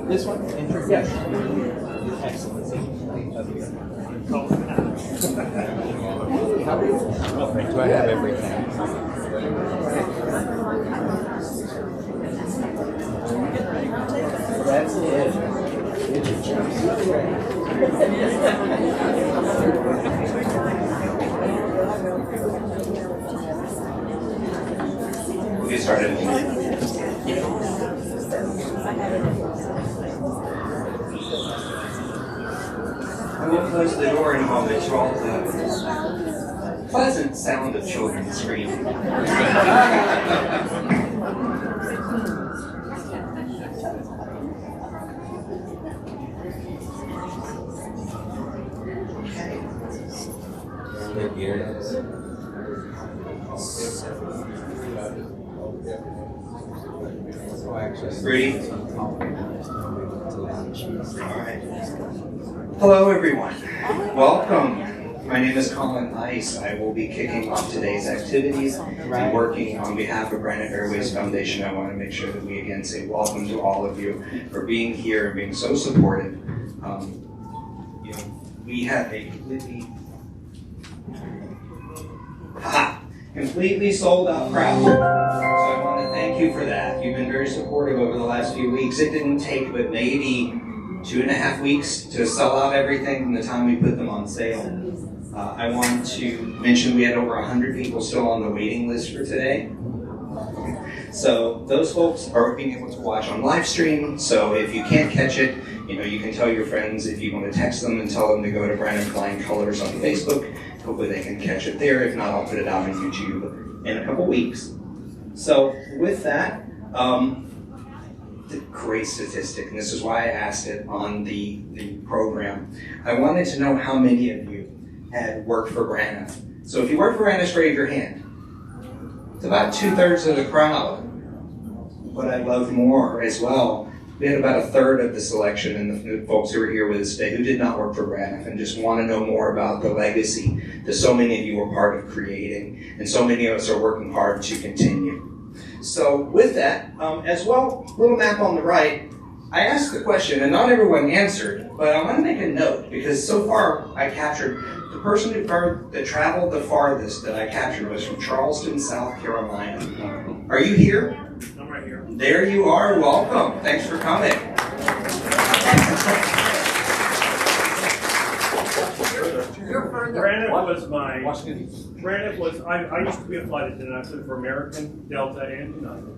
This one? Yes. Excellency. Okay, do I have everything? That's it. We'll get started. I will close the door in a moment to all the pleasant sound of children screaming. Ready? Alright. Hello everyone. Welcome. My name is Colin Ice. I will be kicking off today's activities and working on behalf of Braniff Airways Foundation. I want to make sure that we again say welcome to all of you for being here and being so supportive. We have a completely sold out crowd. So I want to thank you for that. You've been very supportive over the last few weeks. It didn't take but maybe 2.5 weeks to sell out everything from the time we put them on sale. I want to mention we had over 100 people still on the waiting list for today. So those folks are being able to watch on live stream. So if you can't catch it, you can tell your friends if you want to text them and tell them to go to Braniff Flying Colors on Facebook. Hopefully they can catch it there. If not, I'll put it out on YouTube in a couple weeks. So with that, the great statistic, and this is why I asked it on the program. I wanted to know how many of you had worked for Braniff. So if you worked for Braniff, raise your hand. It's about 2/3 of the crowd. What I loved more as well, we had about 1/3 of the selection and the folks who were here with us today who did not work for Braniff and just want to know more about the legacy that so many of you were part of creating, and so many of us are working hard to continue. So with that, as well, little map on the right, I asked the question, and not everyone answered, but I want to make a note, because so far I captured, the person that traveled the farthest that I captured was from Charleston, South Carolina. Are you here? I'm right here. There you are, welcome. Thanks for coming. Braniff was, I used to be a flight attendant. I flew for American, Delta, and United.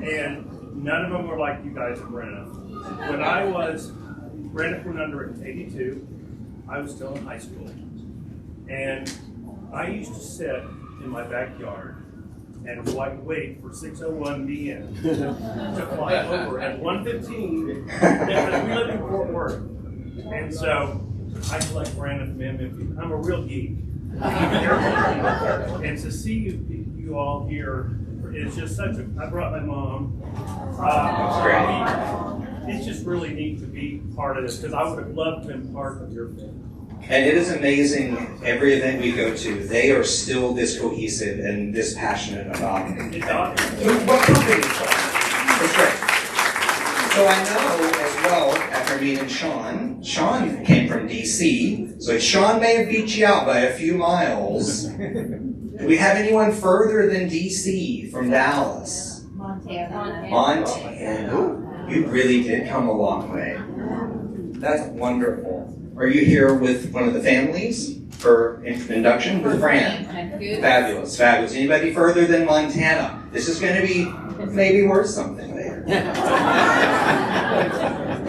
And none of them were like you guys at Braniff. When Braniff went under in '82, I was still in high school. And I used to sit in my backyard and wait for 6:01 p.m. to fly over at 1:15. And we live in Fort Worth. And so I collect Braniff memorabilia. I'm a real geek. And to see you all here is just such a. I brought my mom. It's just really neat to be part of this, because I would have loved to be part of your family. And it is amazing, every event we go to, they are still this cohesive and this passionate about it. What company is that? That's great. So I know as well, after meeting Sean came from DC, so Sean may have beat you out by a few miles. Do we have anyone further than DC from Dallas? Montana. You really did come a long way. That's wonderful. Are you here with one of the families for induction with Fran? Fabulous, fabulous. Anybody further than Montana? This is going to be maybe worth something later.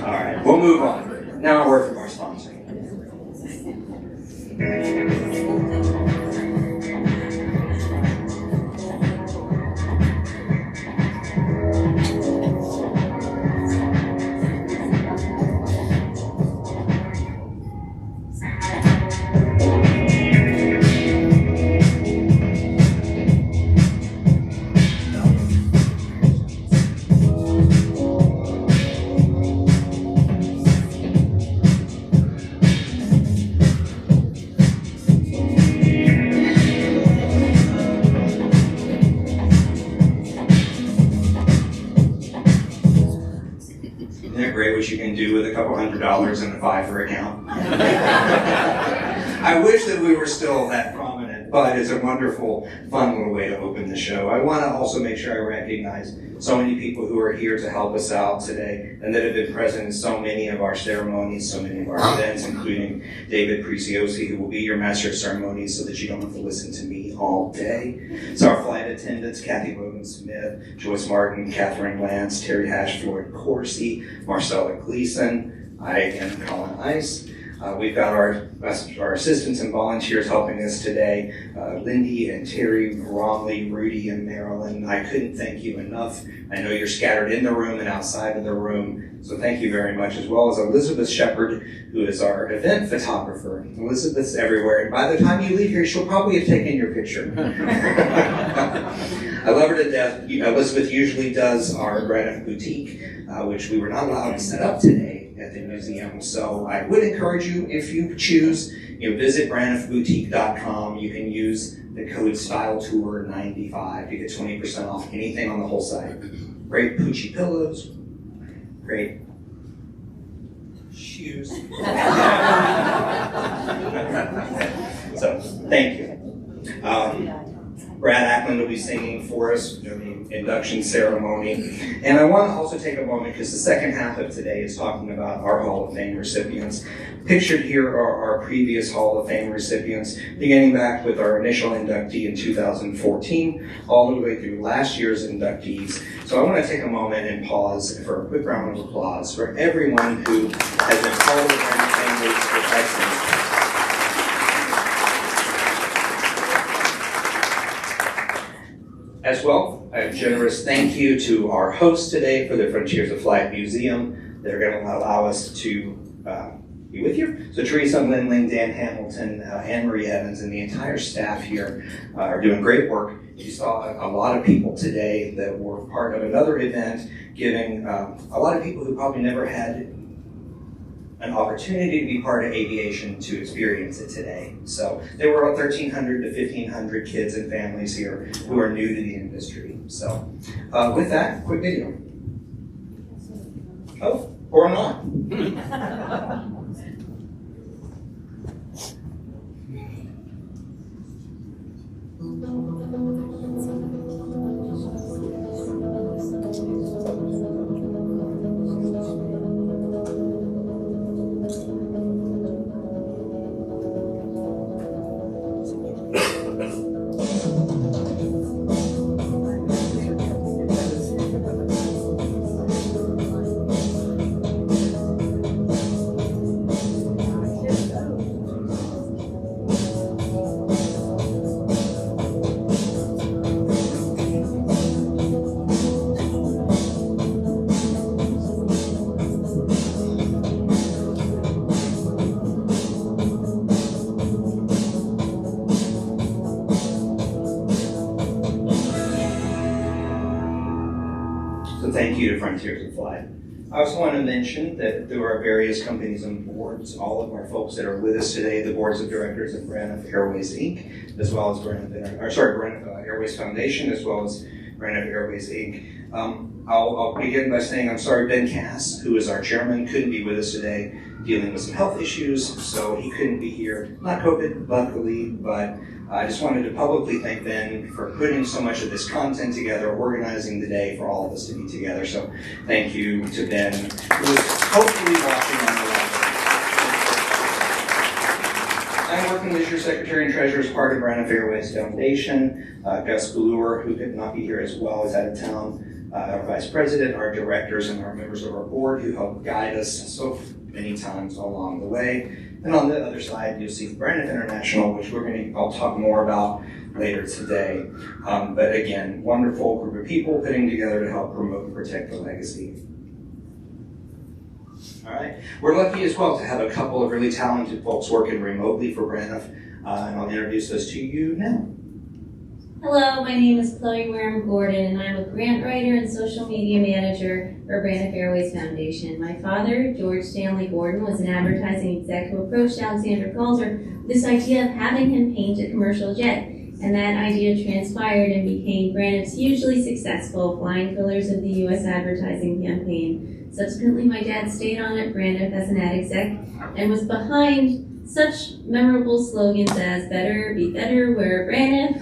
All right, we'll move on. Now a word from our sponsor. Isn't it great what you can do with a couple $100 in a Fiverr account? I wish that we were still that prominent, but it's a wonderful, fun little way to open the show. I want to also make sure I recognize so many people who are here to help us out today and that have been present in so many of our ceremonies, so many of our events, including David Preziosi, who will be your master of ceremonies so that you don't have to listen to me all day. So our flight attendants, Kathy Logan Smith, Joyce Martin, Catherine Lance, Terry Hash, Floyd Corsi, Marcella Gleason, I am Colin Ice. We've got our assistants and volunteers helping us today, Lindy and Terry, Romley, Rudy, and Marilyn. I couldn't thank you enough. I know you're scattered in the room and outside of the room, so thank you very much, as well as Elizabeth Shepard, who is our event photographer. Elizabeth's everywhere, and by the time you leave here, she'll probably have taken your picture. I love her to death. Elizabeth usually does our Braniff Boutique, which we were not allowed to set up today at the museum. So I would encourage you, if you choose, visit braniffboutique.com. You can use the code StyleTour95 to get 20% off anything on the whole site. Great Pucci pillows, great shoes. So thank you. Brad Ackland will be singing for us during the induction ceremony. And I want to also take a moment, because the second half of today is talking about our Hall of Fame recipients. Pictured here are our previous Hall of Fame recipients, beginning back with our initial inductee in 2014, all the way through last year's inductees. So I want to take a moment and pause for a quick round of applause for everyone who has been Hall of Fame families for excellence. As well, a generous thank you to our hosts today for the Frontiers of Flight Museum. They're going to allow us to be with you. So Teresa Lindling, Dan Hamilton, Anne-Marie Evans, and the entire staff here are doing great work. You saw a lot of people today that were part of another event, giving a lot of people who probably never had an opportunity to be part of aviation to experience it today. So there were 1,300 to 1,500 kids and families here who are new to the industry. So with that, quick video. Oh, or not. Thank you to Frontiers of Flight. I also want to mention that there are various companies and boards, all of our folks that are with us today, the boards of directors of Braniff Airways Inc., as well as Braniff Airways Foundation, as well as Braniff Airways Inc. I'll begin by saying I'm sorry Ben Cass, who is our chairman, couldn't be with us today, dealing with some health issues, so he couldn't be here. Not COVID, luckily, but I just wanted to publicly thank Ben for putting so much of this content together, organizing the day for all of us to be together. So thank you to Ben, who is hopefully watching on the live. I'm working as your Secretary and Treasurer as part of Braniff Airways Foundation. Gus Galure, who could not be here as well, is out of town. Our Vice President, our directors, and our members of our board who helped guide us so many times along the way. And on the other side, you'll see Braniff International, which I'll talk more about later today. But again, wonderful group of people putting together to help promote and protect the legacy. All right. We're lucky as well to have a couple of really talented folks working remotely for Braniff, and I'll introduce those to you now. Hello, my name is Chloe Wareham-Gordon, and I'm a grant writer and social media manager for Braniff Airways Foundation. My father, George Stanley Gordon, was an advertising exec who approached Alexander Calder with this idea of having him paint a commercial jet. And that idea transpired and became Braniff's hugely successful Flying Colors of the U.S. advertising campaign, Subsequently, my dad stayed on at Braniff as an ad exec and was behind such memorable slogans as better, be better, we're Braniff.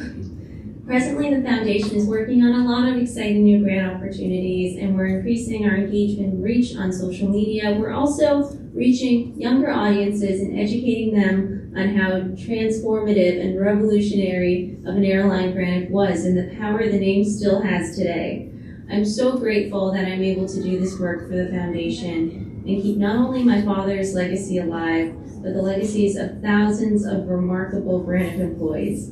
Presently, the foundation is working on a lot of exciting new grant opportunities, and we're increasing our engagement and reach on social media. We're also reaching younger audiences and educating them on how transformative and revolutionary of an airline Braniff was and the power the name still has today. I'm so grateful that I'm able to do this work for the foundation and keep not only my father's legacy alive, but the legacies of thousands of remarkable Braniff employees.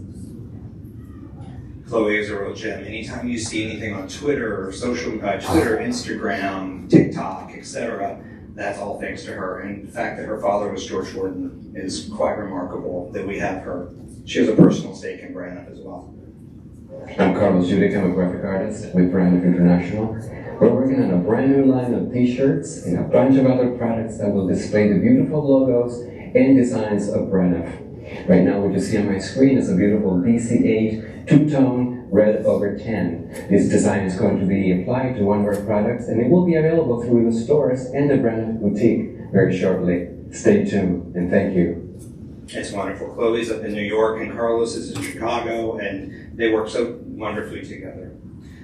Chloe is a real gem. Anytime you see anything on Twitter, or Twitter, Instagram, TikTok, etc., that's all thanks to her. And the fact that her father was George Gordon is quite remarkable that we have her. She has a personal stake in Braniff as well. I'm Carlos Judic. I'm a graphic artist with Braniff International. We're working on a brand new line of t-shirts and a bunch of other products that will display the beautiful logos and designs of Braniff. Right now, what you see on my screen is a beautiful DC8 two-tone red over tan. This design is going to be applied to one of our products, and it will be available through the stores and the Braniff boutique very shortly. Stay tuned, and thank you. It's wonderful. Chloe's up in New York, and Carlos is in Chicago, and they work so wonderfully together.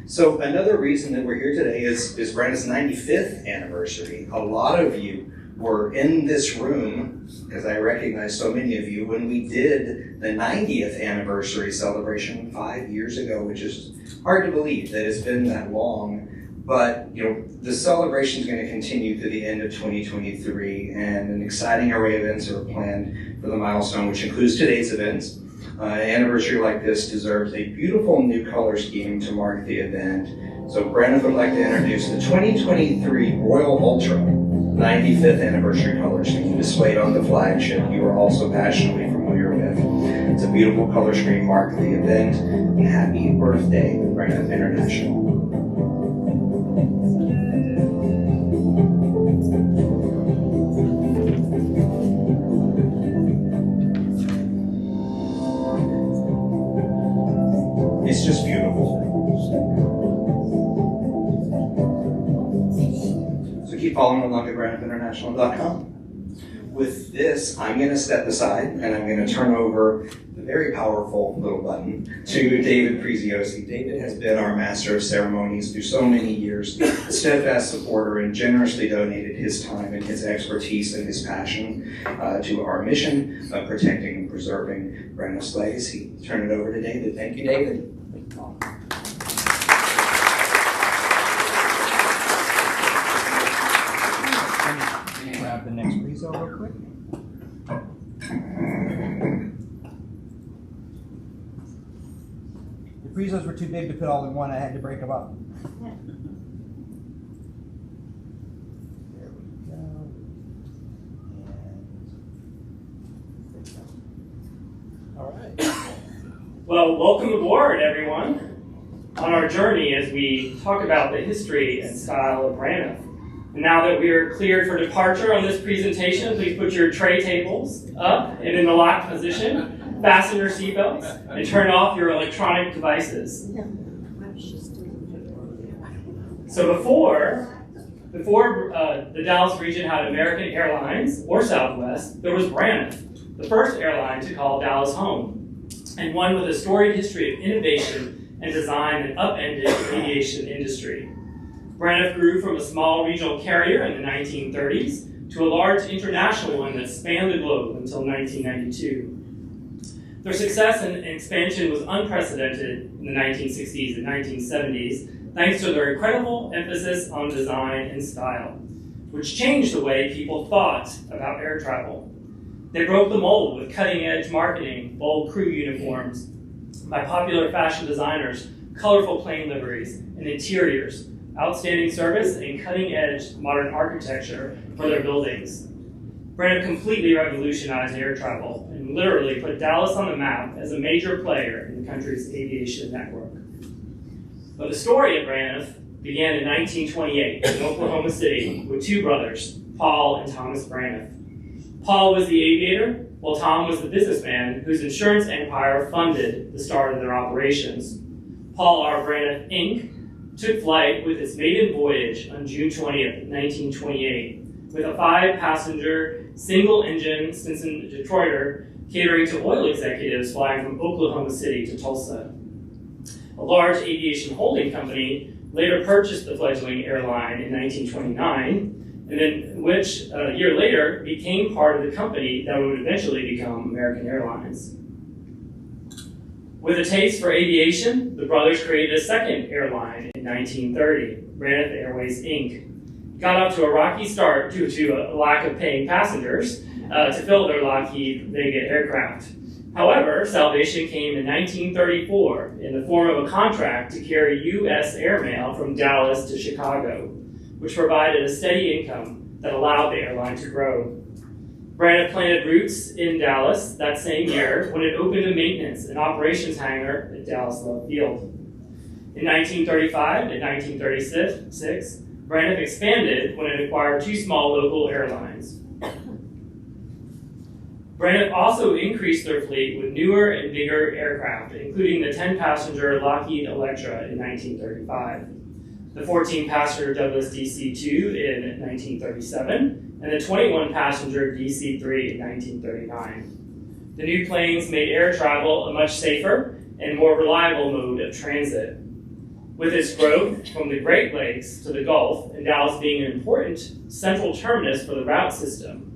So another reason that we're here today is Braniff's 95th anniversary. A lot of you were in this room, because I recognize so many of you, when we did the 90th anniversary celebration 5 years ago, which is hard to believe that it's been that long. But the celebration is going to continue through the end of 2023, and an exciting array of events are planned for the milestone, which includes today's events. An anniversary like this deserves a beautiful new color scheme to mark the event. So Braniff would like to introduce the 2023 Royal Ultra 95th anniversary color scheme displayed on the flagship you are also passionately familiar with. It's a beautiful color scheme marking the event. And happy birthday, Braniff International. It's just beautiful. So keep following along at BranifFinternational.com. With this, I'm going to step aside and I'm going to turn over the very powerful little button to David Preziosi. David has been our master of ceremonies through so many years, a steadfast supporter, and generously donated his time and his expertise and his passion to our mission of protecting and preserving Braniff's legacy. Turn it over to David. Thank you, David. Grab the next prezo real quick. The prezos were too big to put all in one. I had to break them up. There we go. And all right. Well, welcome aboard, everyone, on our journey as we talk about the history and style of Braniff. And now that we are cleared for departure on this presentation, please put your tray tables up and in the locked position, fasten your seatbelts, and turn off your electronic devices. So before the Dallas region had American Airlines or Southwest, there was Braniff, the first airline to call Dallas home, and one with a storied history of innovation and design that upended the aviation industry. Braniff grew from a small regional carrier in the 1930s to a large international one that spanned the globe until 1992. Their success and expansion was unprecedented in the 1960s and 1970s, thanks to their incredible emphasis on design and style, which changed the way people thought about air travel. They broke the mold with cutting-edge marketing, bold crew uniforms, by popular fashion designers, colorful plane liveries, and interiors, outstanding service, and cutting-edge modern architecture for their buildings. Braniff completely revolutionized air travel and literally put Dallas on the map as a major player in the country's aviation network. But the story of Braniff began in 1928 in Oklahoma City with two brothers, Paul and Thomas Braniff. Paul was the aviator, while Tom was the businessman whose insurance empire funded the start of their operations. Paul R. Braniff, Inc. took flight with its maiden voyage on June 20th, 1928, with a 5-passenger, single-engine Stinson Detroiter catering to oil executives flying from Oklahoma City to Tulsa. A large aviation holding company later purchased the fledgling airline in 1929, and then which a year later became part of the company that would eventually become American Airlines. With a taste for aviation, the brothers created a second airline in 1930, Braniff Airways, Inc. It got off to a rocky start due to a lack of paying passengers to fill their Lockheed Vega aircraft. However, salvation came in 1934 in the form of a contract to carry U.S. airmail from Dallas to Chicago, which provided a steady income that allowed the airline to grow. Braniff planted roots in Dallas that same year when it opened a maintenance and operations hangar at Dallas Love Field. In 1935 and 1936, Braniff expanded when it acquired 2 small local airlines. Braniff also increased their fleet with newer and bigger aircraft, including the 10-passenger Lockheed Electra in 1935, the 14-passenger Douglas DC-2 in 1937, and the 21-passenger DC-3 in 1939. The new planes made air travel a much safer and more reliable mode of transit. With its growth from the Great Lakes to the Gulf, and Dallas being an important central terminus for the route system,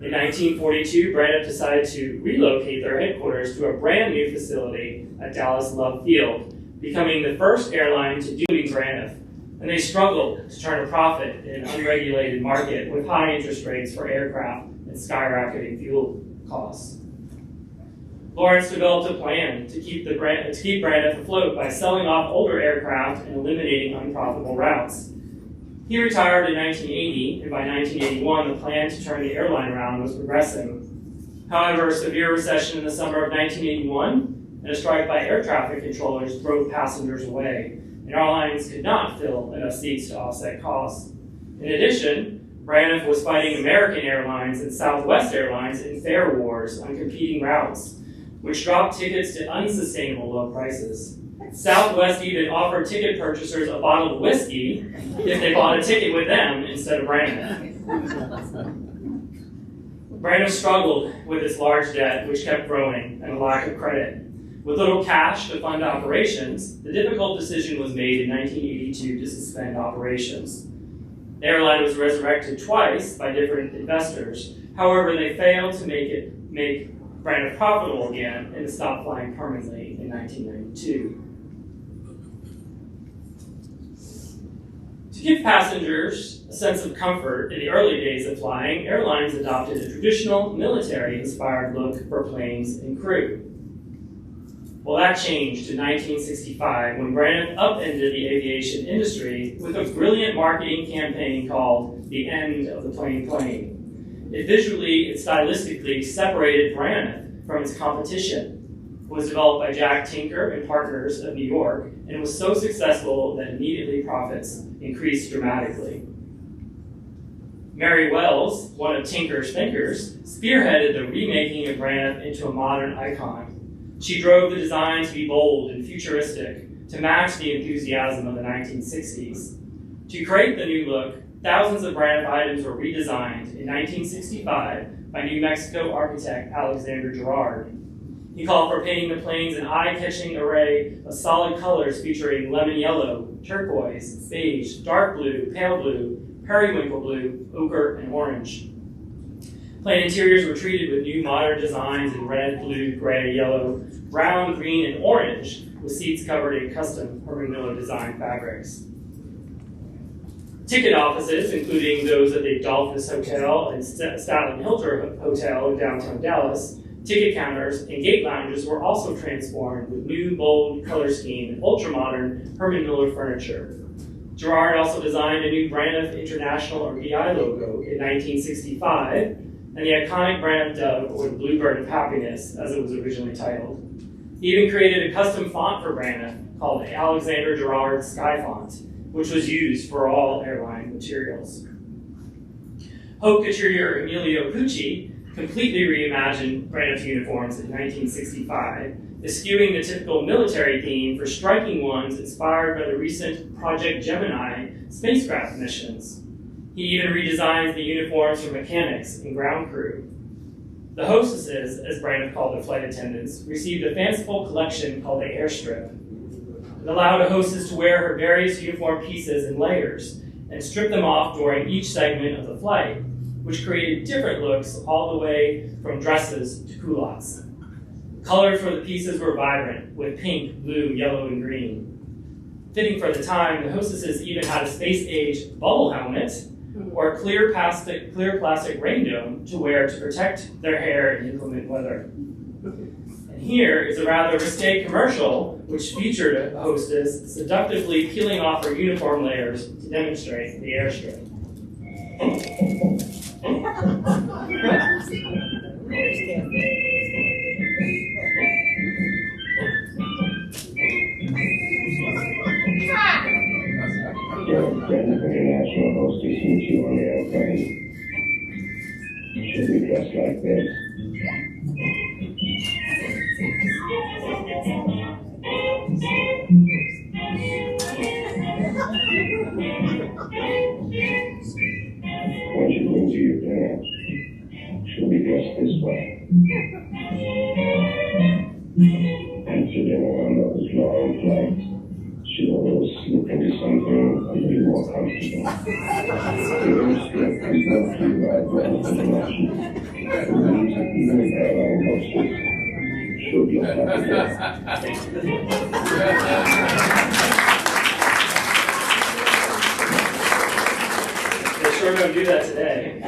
in 1942, Braniff decided to relocate their headquarters to a brand new facility at Dallas Love Field, becoming the first airline to do Braniff. And they struggled to turn a profit in an unregulated market with high interest rates for aircraft and skyrocketing fuel costs. Lawrence developed a plan to keep Braniff afloat by selling off older aircraft and eliminating unprofitable routes. He retired in 1980, and by 1981, the plan to turn the airline around was progressing. However, a severe recession in the summer of 1981 and a strike by air traffic controllers drove passengers away, and airlines could not fill enough seats to offset costs. In addition, Braniff was fighting American Airlines and Southwest Airlines in fare wars on competing routes, which dropped tickets to unsustainable low prices. Southwest even offered ticket purchasers a bottle of whiskey if they bought a ticket with them instead of Braniff. Braniff struggled with its large debt, which kept growing, and a lack of credit. With little cash to fund operations, the difficult decision was made in 1982 to suspend operations. The airline was resurrected twice by different investors. However, they failed to make Braniff profitable again and to stop flying permanently in 1992. To give passengers a sense of comfort in the early days of flying, airlines adopted a traditional military-inspired look for planes and crew. Well, that changed in 1965 when Braniff upended the aviation industry with a brilliant marketing campaign called The End of the Plain Plane. It visually and stylistically separated Braniff from its competition. It was developed by Jack Tinker and Partners of New York, and was so successful that immediately profits increased dramatically. Mary Wells, one of Tinker's thinkers, spearheaded the remaking of Braniff into a modern icon. She drove the design to be bold and futuristic to match the enthusiasm of the 1960s. To create the new look, thousands of Braniff items were redesigned in 1965 by New Mexico architect Alexander Gerard. He called for painting the planes an eye-catching array of solid colors featuring lemon yellow, turquoise, beige, dark blue, pale blue, periwinkle blue, ochre, and orange. Plane interiors were treated with new modern designs in red, blue, gray, yellow, brown, green, and orange, with seats covered in custom Herman Miller design fabrics. Ticket offices, including those at the Dolphus Hotel and Statler Hilton Hotel in downtown Dallas, ticket counters and gate lounges were also transformed with new, bold color scheme and ultra-modern Herman Miller furniture. Gerard also designed a new Braniff International or BI logo in 1965, and the iconic Braniff dove, or the Bluebird of Happiness, as it was originally titled. He even created a custom font for Braniff called the Alexander Gerard Sky Font, which was used for all airline materials. Haute Couturier Emilio Pucci completely reimagined Braniff uniforms in 1965, eschewing the typical military theme for striking ones inspired by the recent Project Gemini spacecraft missions. He even redesigns the uniforms for mechanics and ground crew. The hostesses, as Braniff called the flight attendants, received a fanciful collection called the Airstrip. It allowed a hostess to wear her various uniform pieces in layers and strip them off during each segment of the flight, which created different looks all the way from dresses to culottes. Colors for the pieces were vibrant, with pink, blue, yellow, and green. Fitting for the time, the hostesses even had a space-age bubble helmet or a clear plastic rain dome to wear to protect their hair in inclement weather. And here is a rather risque commercial which featured a hostess seductively peeling off her uniform layers to demonstrate the airstrip. Braniff International hostess meet you on the airplane. She'll be dressed like this. When she brings you your dinner, she'll be dressed this way. After dinner on those long flights, she'll slip into something a little more comfortable. The airstrip is not too bad Braniff International. It means that even an airline hostess, she'll be like a They sure don't do that today.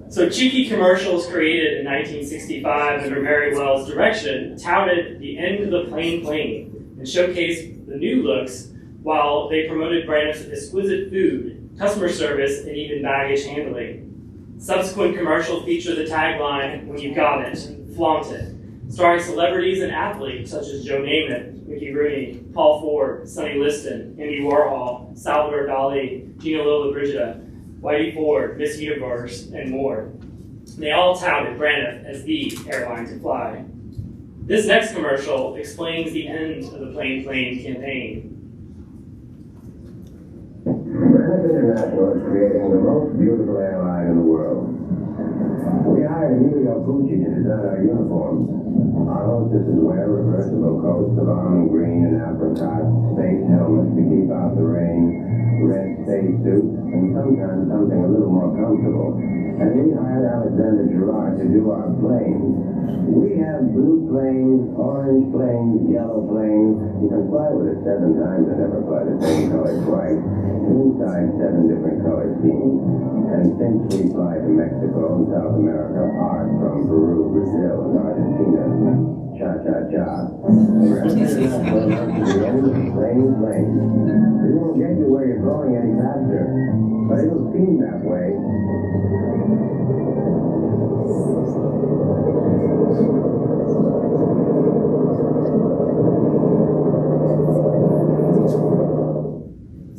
So cheeky commercials created in 1965 under Mary Wells' direction touted the end of the plane and showcased the new looks while they promoted Braniff's exquisite food, customer service, and even baggage handling. Subsequent commercials feature the tagline, "When you got it, flaunt it," starring celebrities and athletes such as Joe Namath, Mickey Rooney, Paul Ford, Sonny Liston, Andy Warhol, Salvador Dali, Gina Lollobrigida, Whitey Ford, Miss Universe, and more. They all touted Braniff as the airline to fly. This next commercial explains the end of the Plain campaign. Braniff International is creating the most beautiful airline in the world. We hired Emilio Pucci to design our uniforms. Our hostesses wear reversible coats of almond green and apricot, space helmets to keep out the rain, red space suits, and sometimes something a little more comfortable. And we hired Alexander Gerard to do our planes. We have blue planes, orange planes, yellow planes. You can fly with it 7 times and never fly the same color twice. Inside 7 different color schemes. And since we fly to Mexico and South America, art from Peru, Brazil, and Argentina, cha-cha-cha. Planes. We won't get you where you're going any faster, but it'll seem that way.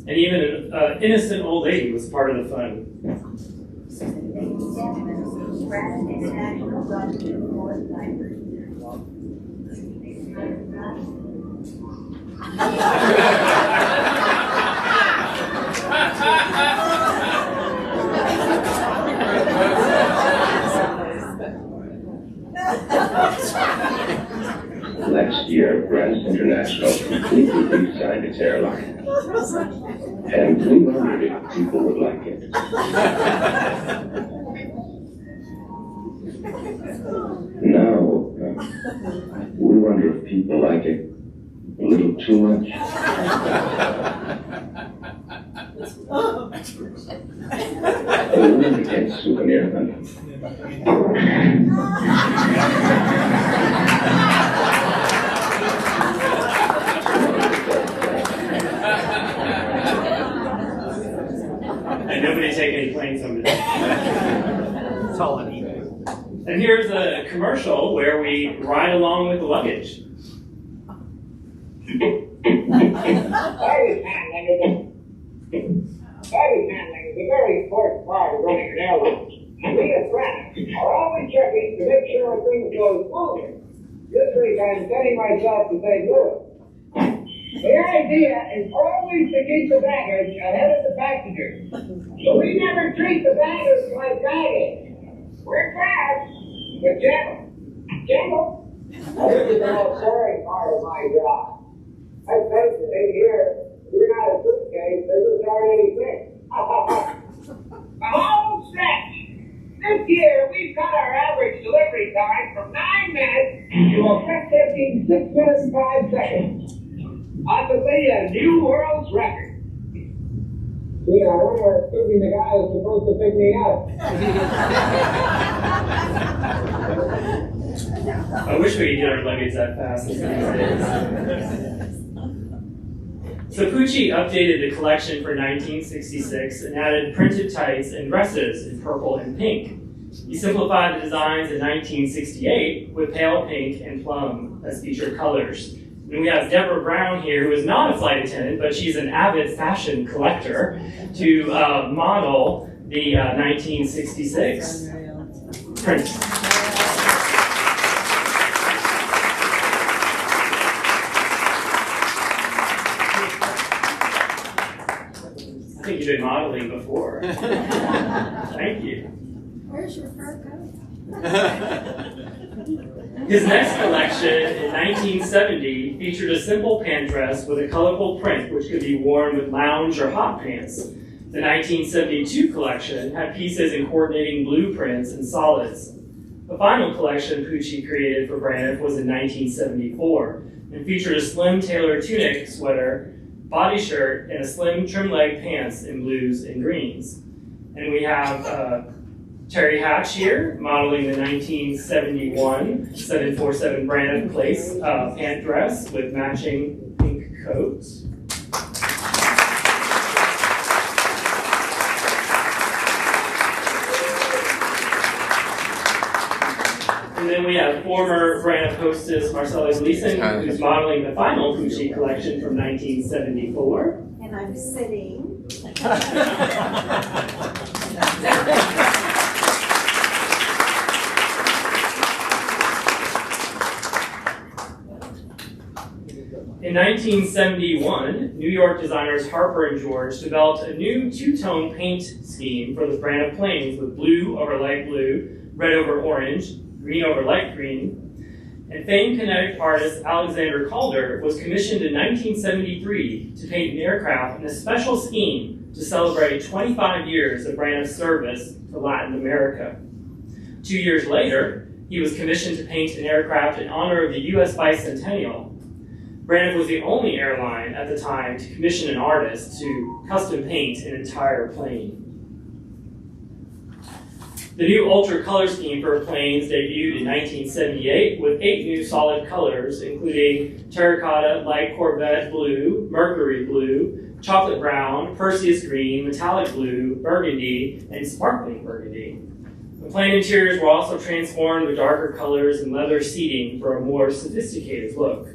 And even an innocent old lady was part of the fun. Next year, Braniff International completely redesigned its airline. And we wondered if people would like it. Now, we wonder if people like it a little too much. We went against souvenir hunting. And nobody take any planes from it. That's all I need. And here's a commercial where we ride along with the luggage. Baggage handling is a very important part of running an airline. myself to St. Louis. The idea is always to keep the baggage ahead of the passengers. So we never treat the baggage like baggage. We're fast, but gentle. Gentle. This is the most boring part of my job. I face it, in here, you're not a suitcase, there just aren't any things. The whole stretch. This year, we've cut our average delivery time from 9 minutes to a breathtaking 6 minutes and 5 seconds. Possibly a new world's record. See, I wonder if Pucci the guy is supposed to pick me up. I wish we could get our luggage that fast these days. So Pucci updated the collection for 1966 and added printed tights and dresses in purple and pink. He simplified the designs in 1968 with pale pink and plum as featured colors. And we have Deborah Brown here, who is not a flight attendant, but she's an avid fashion collector, to model the 1966 print. I think you've been modeling before. Thank you. Where's your fur coat? His next collection in 1970 featured a simple pant dress with a colorful print which could be worn with lounge or hot pants. The 1972 collection had pieces in coordinating blue prints and solids. The final collection Pucci created for Braniff was in 1974 and featured a slim tailored tunic sweater, body shirt, and a slim trim leg pants in blues and greens. And we have Terry Hatch here, modeling the 1971 747 Braniff Place pant dress with matching pink coats. And then we have former Braniff hostess Marcella Gleason, who's modeling the final Pucci collection from 1974. And I'm sitting. In 1971, New York designers Harper and George developed a new two-tone paint scheme for the Braniff planes with blue over light blue, red over orange, green over light green. And famed kinetic artist Alexander Calder was commissioned in 1973 to paint an aircraft in a special scheme to celebrate 25 years of Braniff's service to Latin America. 2 years later, he was commissioned to paint an aircraft in honor of the U.S. bicentennial. Braniff was the only airline at the time to commission an artist to custom paint an entire plane. The new Ultra color scheme for planes debuted in 1978 with 8 new solid colors, including terracotta, light Corvette blue, mercury blue, chocolate brown, Perseus green, metallic blue, burgundy, and sparkling burgundy. The plane interiors were also transformed with darker colors and leather seating for a more sophisticated look.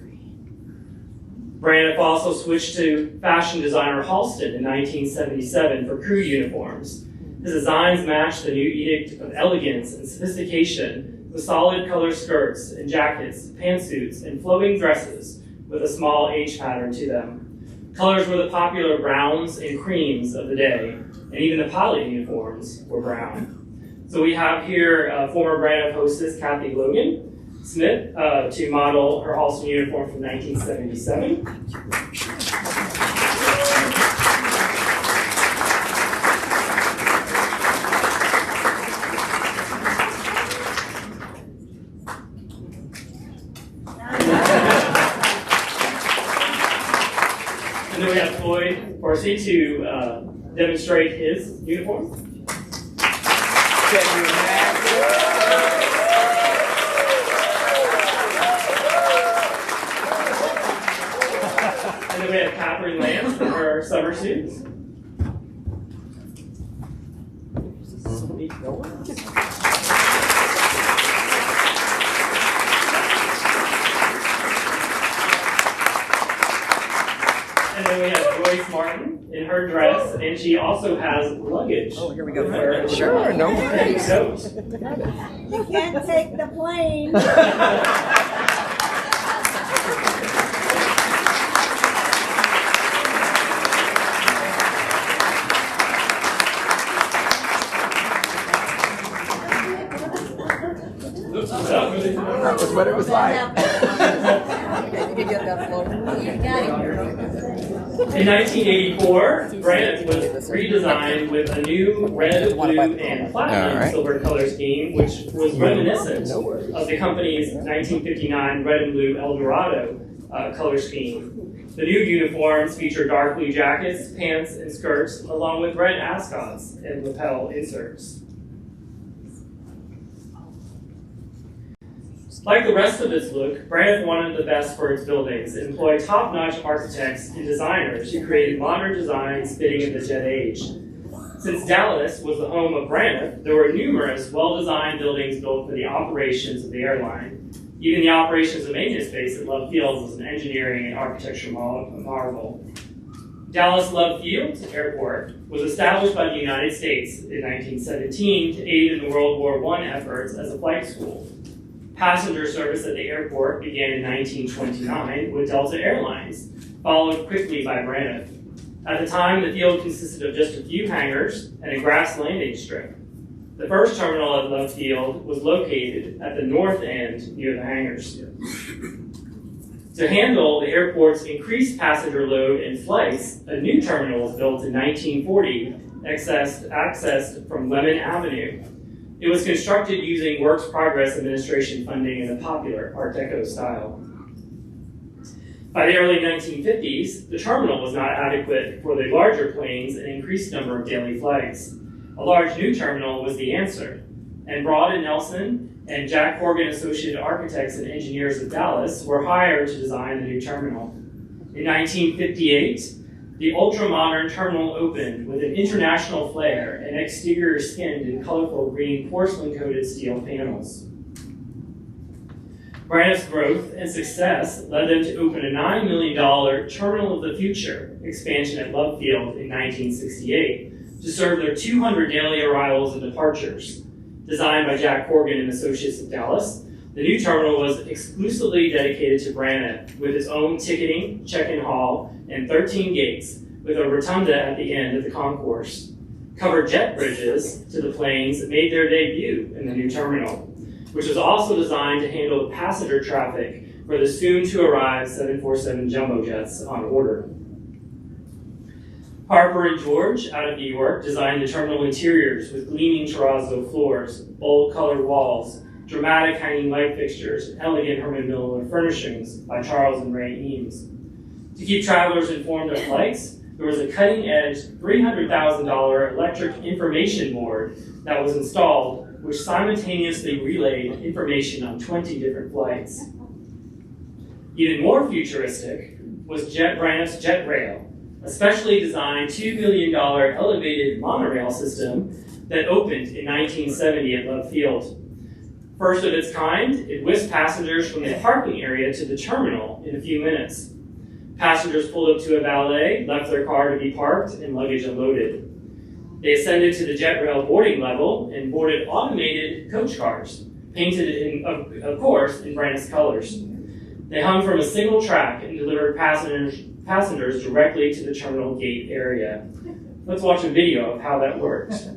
Braniff also switched to fashion designer Halston in 1977 for crew uniforms. His designs matched the new edict of elegance and sophistication with solid color skirts and jackets, pantsuits, and flowing dresses with a small H pattern to them. Colors were the popular browns and creams of the day, and even the pilot uniforms were brown. So we have here former Braniff hostess Kathy Logan Smith to model her Halston uniform from 1977. And then we have Floyd Horsey to demonstrate his uniform. And then we have Catherine Lance for her summer suits. And then we have Joyce Martin in her dress, and she also has luggage. Oh, here we go. Sure, no worries. You can't take the plane. That was what it was like. You can get that floor. In 1984, Braniff was redesigned with a new red, blue, and platinum silver color scheme, which was reminiscent of the company's 1959 red and blue Eldorado color scheme. The new uniforms feature dark blue jackets, pants, and skirts, along with red ascots and lapel inserts. Like the rest of its look, Braniff wanted the best for its buildings and employed top-notch architects and designers who created modern designs fitting in the jet age. Since Dallas was the home of Braniff, there were numerous well-designed buildings built for the operations of the airline. Even the operations and maintenance base at Love Field was an engineering and architecture marvel. Dallas Love Field Airport was established by the United States in 1917 to aid in the World War I efforts as a flight school. Passenger service at the airport began in 1929 with Delta Airlines, followed quickly by Braniff. At the time, the field consisted of just a few hangars and a grass landing strip. The first terminal at Love Field was located at the north end near the hangars. To handle the airport's increased passenger load and flights, a new terminal was built in 1940, accessed from Lemon Avenue. It was constructed using Works Progress Administration funding in the popular Art Deco style. By the early 1950s, the terminal was not adequate for the larger planes and increased number of daily flights. A large new terminal was the answer, and Broad and Nelson and Jack Horgan Associated Architects and Engineers of Dallas were hired to design the new terminal. In 1958, the ultra-modern terminal opened with an international flair and exterior skinned in colorful green porcelain-coated steel panels. Braniff's growth and success led them to open a $9 million Terminal of the Future expansion at Love Field in 1968 to serve their 200 daily arrivals and departures. Designed by Jack Horgan and Associates of Dallas, the new terminal was exclusively dedicated to Braniff, with its own ticketing, check-in hall, and 13 gates, with a rotunda at the end of the concourse. Covered jet bridges to the planes made their debut in the new terminal, which was also designed to handle the passenger traffic for the soon-to-arrive 747 jumbo jets on order. Harper and George, out of New York, designed the terminal interiors with gleaming terrazzo floors, bold-colored walls, dramatic hanging light fixtures, and elegant Herman Miller furnishings by Charles and Ray Eames. To keep travelers informed of flights, there was a cutting-edge $300,000 electric information board that was installed, which simultaneously relayed information on 20 different flights. Even more futuristic was Braniff's Jet Rail, a specially designed $2 million elevated monorail system that opened in 1970 at Love Field. First of its kind, it whisked passengers from the parking area to the terminal in a few minutes. Passengers pulled up to a valet, left their car to be parked, and luggage unloaded. They ascended to the jet rail boarding level and boarded automated coach cars, painted in, of course, in Braniff's colors. They hung from a single track and delivered passengers directly to the terminal gate area. Let's watch a video of how that works.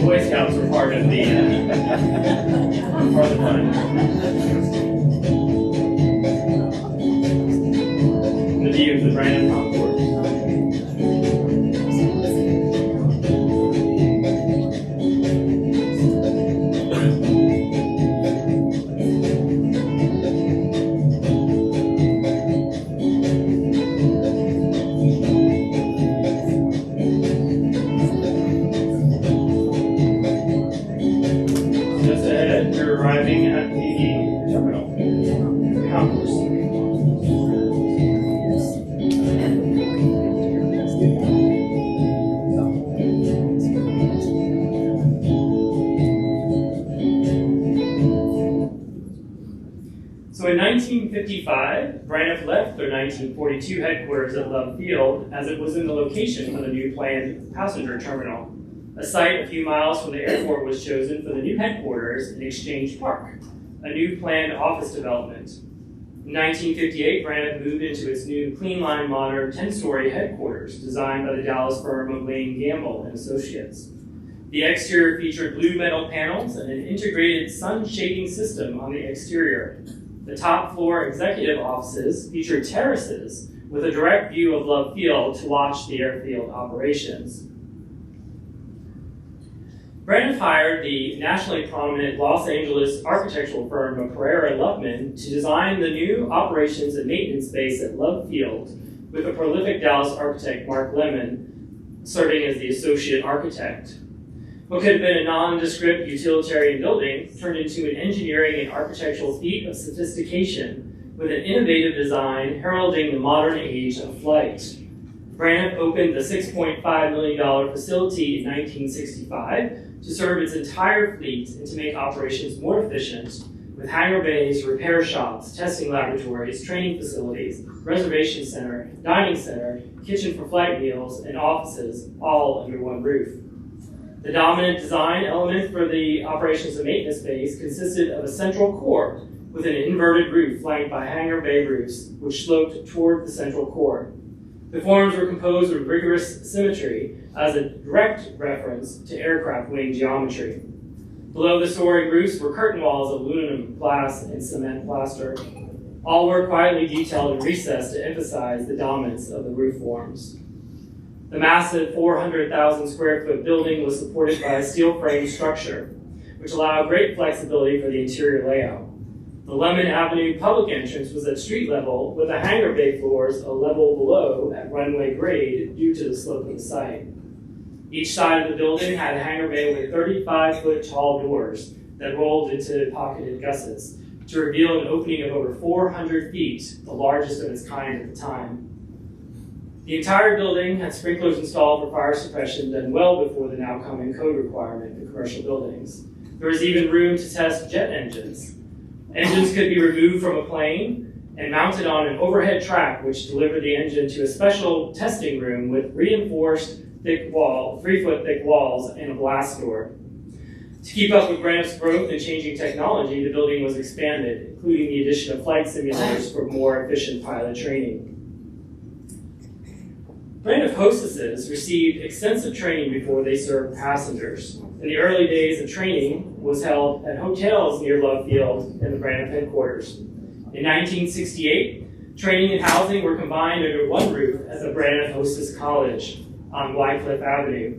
Boy Scouts were part of the fun. The view of the Braniff concourse. Arriving at the terminal concourse. So in 1955, Braniff left their 1942 headquarters at Love Field as it was in the location for the new planned passenger terminal. A site a few miles from the airport was chosen for the new headquarters in Exchange Park, a new planned office development. In 1958, Braniff moved into its new clean line modern 10-story headquarters designed by the Dallas firm of Wayne Gamble and Associates. The exterior featured blue metal panels and an integrated sun shading system on the exterior. The top floor executive offices featured terraces with a direct view of Love Field to watch the airfield operations. Braniff hired the nationally prominent Los Angeles architectural firm of Pereira and Luckman to design the new operations and maintenance base at Love Field, with the prolific Dallas architect Mark Lemon serving as the associate architect. What could have been a nondescript utilitarian building turned into an engineering and architectural feat of sophistication, with an innovative design heralding the modern age of flight. Braniff opened the $6.5 million facility in 1965 to serve its entire fleet and to make operations more efficient, with hangar bays, repair shops, testing laboratories, training facilities, reservation center, dining center, kitchen for flight meals, and offices, all under one roof. The dominant design element for the operations and maintenance base consisted of a central core with an inverted roof flanked by hangar bay roofs, which sloped toward the central core. The forms were composed of rigorous symmetry as a direct reference to aircraft wing geometry. Below the soaring roofs were curtain walls of aluminum, glass, and cement plaster. All were quietly detailed and recessed to emphasize the dominance of the roof forms. The massive 400,000 square foot building was supported by a steel frame structure, which allowed great flexibility for the interior layout. The Lemon Avenue public entrance was at street level, with the hangar bay floors a level below at runway grade due to the slope of the site. Each side of the building had a hangar bay with 35-foot tall doors that rolled into pocketed gussets to reveal an opening of over 400 feet, the largest of its kind at the time. The entire building had sprinklers installed for fire suppression done well before the now common code requirement in commercial buildings. There was even room to test jet engines. Engines could be removed from a plane and mounted on an overhead track which delivered the engine to a special testing room with reinforced 3-foot thick walls and a blast door. To keep up with Braniff's growth and changing technology, the building was expanded, including the addition of flight simulators for more efficient pilot training. Braniff hostesses received extensive training before they served passengers. In the early days of training was held at hotels near Love Field and the Braniff headquarters. In 1968, training and housing were combined under one roof at the Braniff Hostess College on Wycliffe Avenue.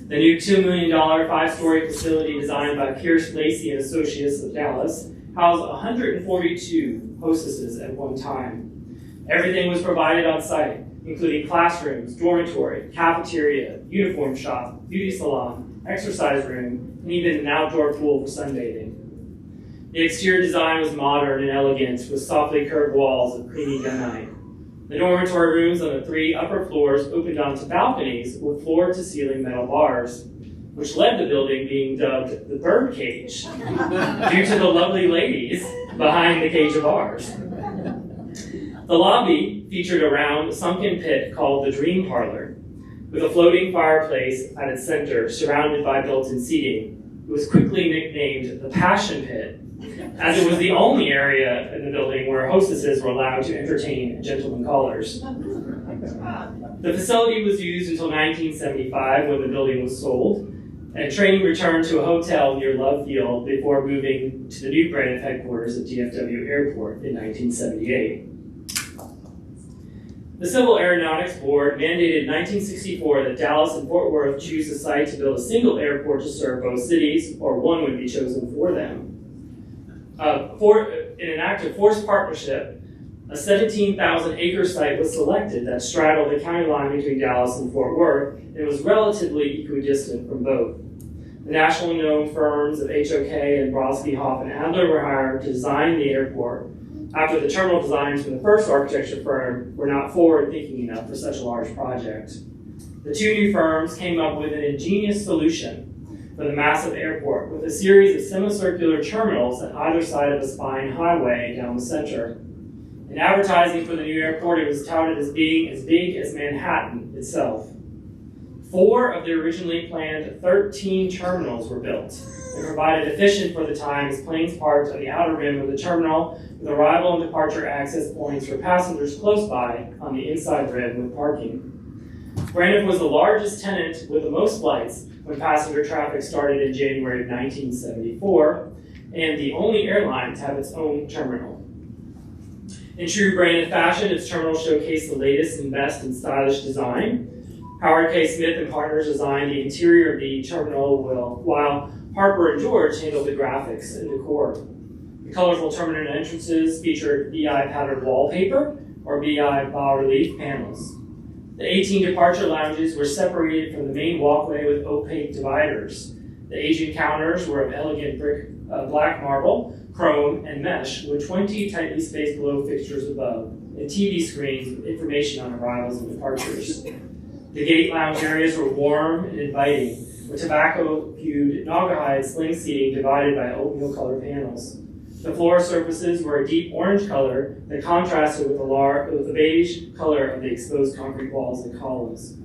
The new $2 million 5-story facility designed by Pierce, Lacey and Associates of Dallas housed 142 hostesses at one time. Everything was provided on site, including classrooms, dormitory, cafeteria, uniform shop, beauty salon, exercise room, and even an outdoor pool for sunbathing. The exterior design was modern and elegant, with softly curved walls of creamy gunite. The dormitory rooms on the 3 upper floors opened onto balconies with floor-to-ceiling metal bars, which led the building being dubbed the bird cage, due to the lovely ladies behind the cage of bars. The lobby featured a round, sunken pit called the Dream Parlor, with a floating fireplace at its center, surrounded by built-in seating. It was quickly nicknamed the Passion Pit, as it was the only area in the building where hostesses were allowed to entertain gentlemen callers. The facility was used until 1975, when the building was sold, And training returned to a hotel near Love Field before moving to the new Braniff headquarters at DFW Airport in 1978. The Civil Aeronautics Board mandated in 1964 that Dallas and Fort Worth choose a site to build a single airport to serve both cities, or one would be chosen for them. In an act of forced partnership, a 17,000-acre site was selected that straddled the county line between Dallas and Fort Worth and was relatively equidistant from both. The nationally known firms of HOK and Brodsky, Hoff, and Adler were hired to design the airport after the terminal designs from the first architecture firm were not forward-thinking enough for such a large project. The two new firms came up with an ingenious solution for the massive airport with a series of semicircular terminals at either side of a spine highway down the center. In advertising for the new airport, it was touted as being as big as Manhattan itself. 4 of the originally planned 13 terminals were built and provided efficient for the time as planes parked on the outer rim of the terminal with arrival and departure access points for passengers close by on the inside rim with parking. Braniff was the largest tenant with the most flights when passenger traffic started in January of 1974, and the only airline to have its own terminal. In true Braniff fashion, its terminal showcased the latest and best in stylish design. Howard K. Smith and Partners designed the interior of the terminal, while Harper and George handled the graphics and decor. The colorful terminal entrances featured BI patterned wallpaper or BI bas-relief panels. The 18 departure lounges were separated from the main walkway with opaque dividers. The agent counters were of elegant black marble, chrome, and mesh, with 20 tightly spaced glow fixtures above, and TV screens with information on arrivals and departures. The gate lounge areas were warm and inviting, with tobacco-hued naugahyde sling seating divided by oatmeal-colored panels. The floor surfaces were a deep orange color that contrasted with the beige color of the exposed concrete walls and columns.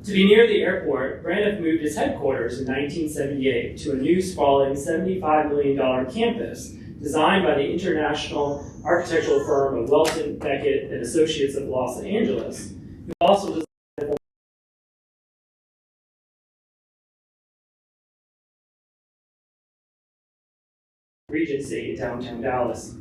To be near the airport, Braniff moved its headquarters in 1978 to a new sprawling $75 million campus designed by the international architectural firm of Welton, Beckett, and Associates of Los Angeles, who also designed Regency in downtown Dallas.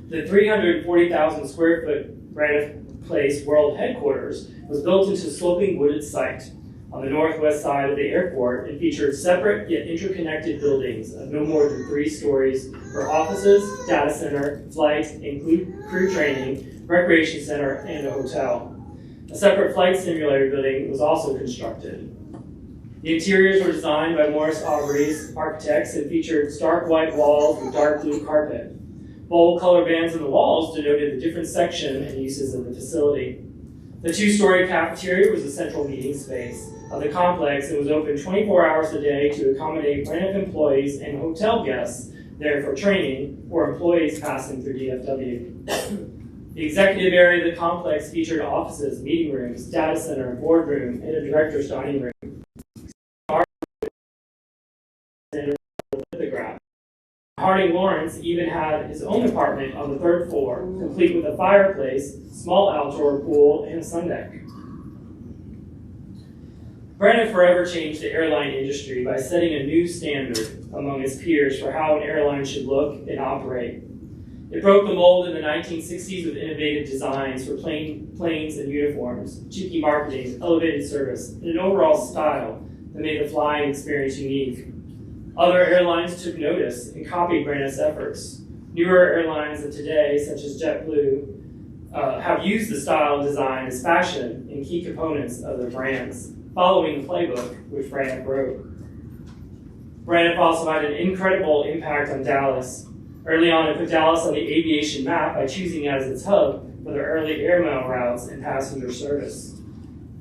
The 340,000 square foot Braniff Place World Headquarters was built into a sloping wooded site on the northwest side of the airport and featured separate yet interconnected buildings of no more than 3 stories for offices, data center, flight, and crew training, recreation center, and a hotel. A separate flight simulator building was also constructed. The interiors were designed by Morris Aubrey's architects and featured stark white walls with dark blue carpet. Bold color bands on the walls denoted the different section and uses of the facility. The 2-story cafeteria was a central meeting space of the complex and was open 24 hours a day to accommodate Braniff employees and hotel guests there for training or employees passing through DFW. The executive area of the complex featured offices, meeting rooms, data center, boardroom, and a director's dining room. Harding Lawrence even had his own apartment on the 3rd floor, complete with a fireplace, small outdoor pool, and a sun deck. Braniff forever changed the airline industry by setting a new standard among its peers for how an airline should look and operate. It broke the mold in the 1960s with innovative designs for planes and uniforms, cheeky marketing, elevated service, and an overall style that made the flying experience unique. Other airlines took notice and copied Braniff's efforts. Newer airlines of today, such as JetBlue, have used the style and design as fashion and key components of their brands, following the playbook which Braniff wrote. Braniff also had an incredible impact on Dallas. Early on, it put Dallas on the aviation map by choosing it as its hub for their early airmail routes and passenger service.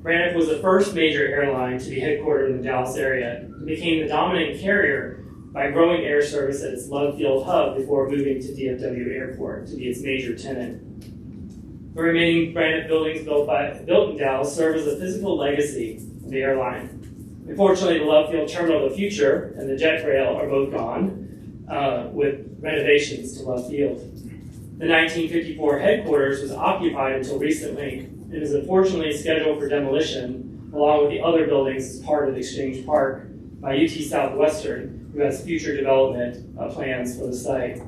Braniff was the first major airline to be headquartered in the Dallas area and became the dominant carrier by growing air service at its Love Field hub before moving to DFW Airport to be its major tenant. The remaining Braniff buildings built in Dallas serve as a physical legacy of the airline. Unfortunately, the Love Field Terminal of the Future and the Jet Trail are both gone, with renovations to Love Field. The 1954 headquarters was occupied until recently. It is unfortunately scheduled for demolition along with the other buildings as part of Exchange Park by UT Southwestern, who has future development plans for the site.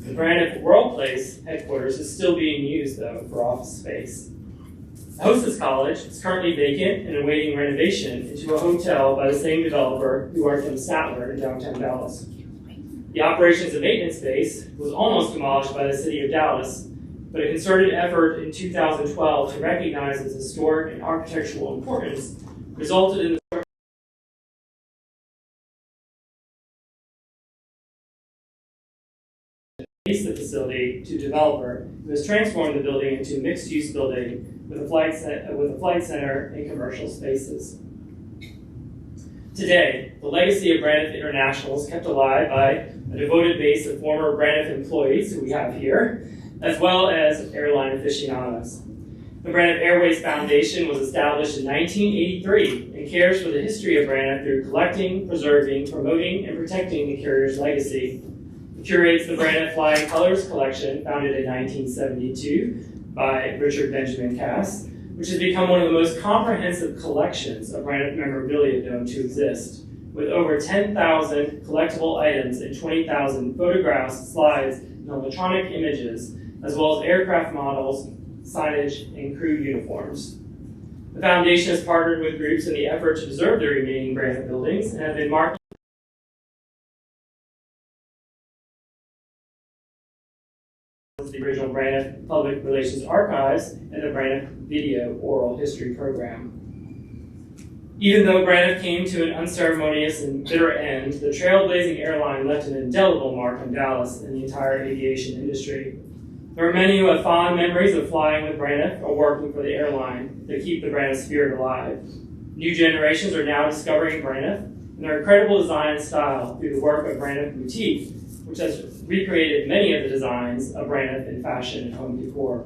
The Braniff Worldplace headquarters is still being used, though, for office space. Hostess College is currently vacant and awaiting renovation into a hotel by the same developer who are from Statler in downtown Dallas. The operations and maintenance space was almost demolished by the city of Dallas, but a concerted effort in 2012 to recognize its historic and architectural importance resulted in the the facility to developer, who has transformed the building into a mixed-use building with a flight center and commercial spaces. Today, the legacy of Braniff International is kept alive by a devoted base of former Braniff employees, who we have here, as well as airline aficionados. The Braniff Airways Foundation was established in 1983 and cares for the history of Braniff through collecting, preserving, promoting, and protecting the carrier's legacy. It curates the Braniff Flying Colors collection, founded in 1972 by Richard Benjamin Cass, which has become one of the most comprehensive collections of Braniff memorabilia known to exist, with over 10,000 collectible items and 20,000 photographs, slides, and electronic images, as well as aircraft models, signage, and crew uniforms. The foundation has partnered with groups in the effort to preserve the remaining Braniff buildings and have been marked the original Braniff Public Relations Archives and the Braniff Video Oral History Program. Even though Braniff came to an unceremonious and bitter end, the trailblazing airline left an indelible mark on Dallas and the entire aviation industry. There are many who have fond memories of flying with Braniff or working for the airline that keep the Braniff spirit alive. New generations are now discovering Braniff and their incredible design and style through the work of Braniff Boutique, which has recreated many of the designs of Braniff in fashion and home decor.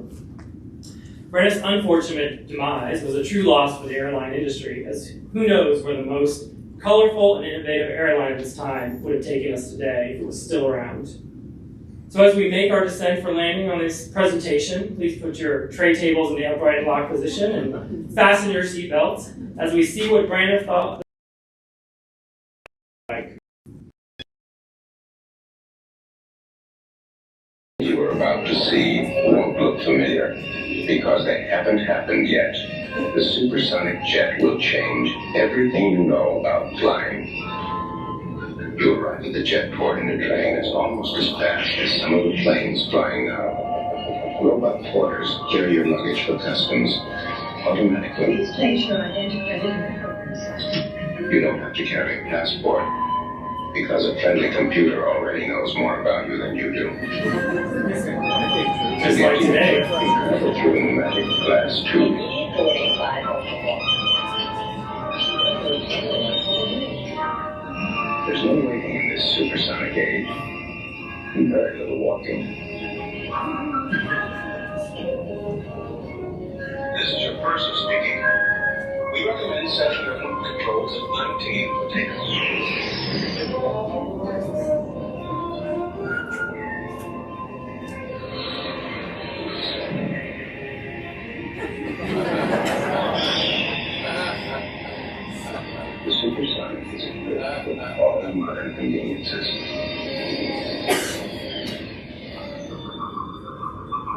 Braniff's unfortunate demise was a true loss for the airline industry, as who knows where the most colorful and innovative airline of its time would have taken us today if it was still around. So as we make our descent for landing on this presentation, please put your tray tables in the upright lock position and fasten your seatbelts as we see what Braniff thought like. You are about to see won't look familiar because they haven't happened yet. The supersonic jet will change everything you know about flying. You arrive at the jet port in a train that's almost as fast as some of the planes flying now. Robot porters carry your luggage for customs automatically. Please place your identification in the open side. You don't have to carry a passport because a friendly computer already knows more about you than you do. Just like today. Travel through a pneumatic glass tube. There's no waiting in this supersonic age, and very little walking. This is your purser speaking. We recommend setting your flight controls at 19 for takeoff. The supersonic is equipped with all the modern conveniences.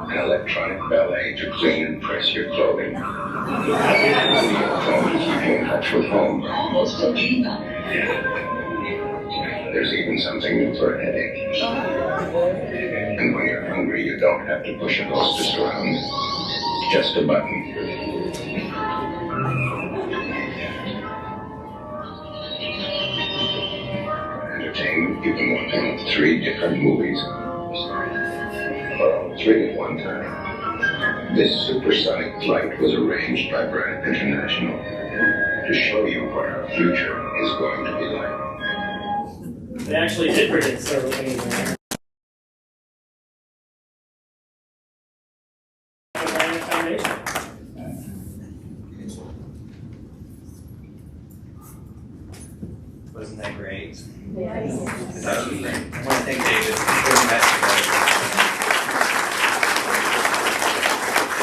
An electronic ballet to clean and press your clothing. Video phone to keep you in touch with home. Almost a diva. There's even something new for a headache. And when you're hungry, you don't have to push a hostess around. Just a button. Entertainment, you can watch one of 3 different movies. Or all 3 at one time. This supersonic flight was arranged by Braniff International to show you what our future is going to be like. They actually did predict several things in there. Foundation. Wasn't that great? Yes. It's actually great. I want to thank David for putting that together.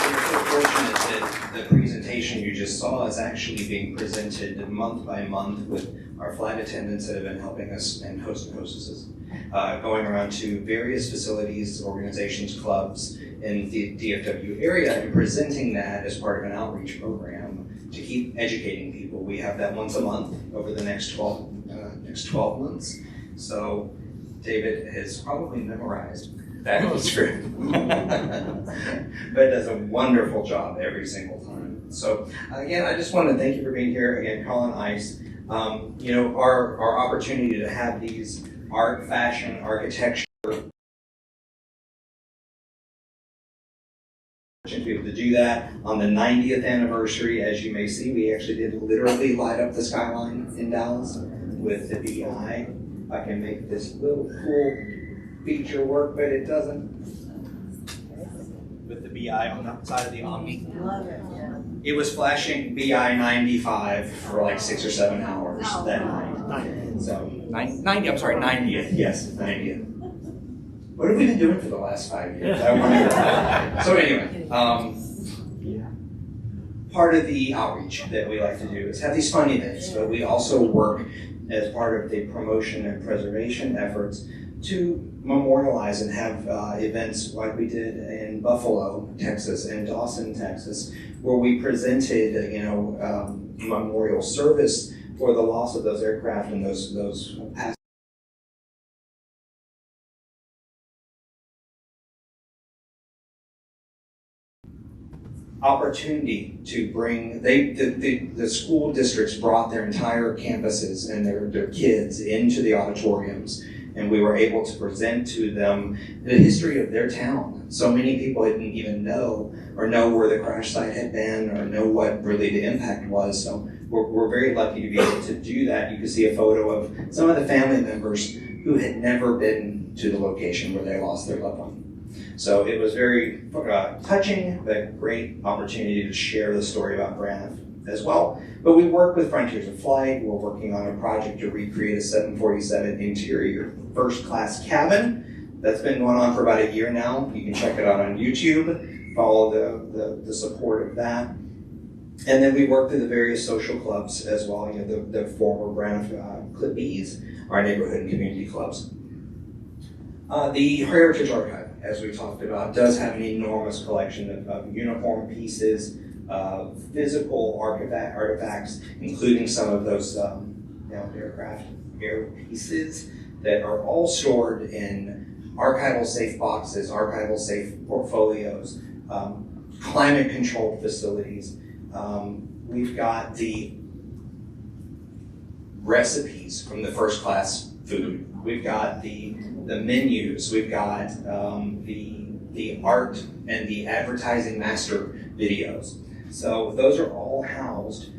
We're so fortunate that the presentation presentation you just saw is actually being presented month by month with our flight attendants that have been helping us and hosts and hostesses, going around to various facilities, organizations, clubs in the DFW area and presenting that as part of an outreach program to keep educating people. We have that once a month over the next 12 months. So David has probably memorized that whole script, but does a wonderful job every single time. So again, I just want to thank you for being here. Again, Colin Ice. Our opportunity to have these art, fashion, architecture, to be able to do that on the 90th anniversary. As you may see, we actually did literally light up the skyline in Dallas with the BI. I can make this little cool feature work, but it doesn't. With the BI on the side of the Omni. Love it, yeah. It was flashing BI 95 for like 6 or 7 hours that night. So 90, I'm sorry, 90th. Yes, 90th. What have we been doing for the last 5 years? I wonder. So anyway, part of the outreach that we like to do is have these fun events, but we also work as part of the promotion and preservation efforts to memorialize and have events like we did in Buffalo, Texas, and Dawson, Texas, where we presented, memorial service for the loss of those aircraft and those passengers. Opportunity to bring, the school districts brought their entire campuses and their kids into the auditoriums, and we were able to present to them the history of their town. So many people didn't even know where the crash site had been or know what really the impact was. So we're very lucky to be able to do that. You can see a photo of some of the family members who had never been to the location where they lost their loved one. So it was very touching, but great opportunity to share the story about Braniff as well. But we work with Frontiers of Flight. We're working on a project to recreate a 747 interior first class cabin. That's been going on for about a year now. You can check it out on YouTube, follow the support of that. And then we work through the various social clubs as well, the former Braniff Clippies, our neighborhood and community clubs. The Heritage Archive, as we talked about, does have an enormous collection of uniform pieces, physical artifacts, including some of those aircraft air pieces that are all stored in archival safe boxes, archival safe portfolios, climate controlled facilities. We've got the recipes from the first class food. We've got the menus. We've got the art and the advertising master videos. So those are all housed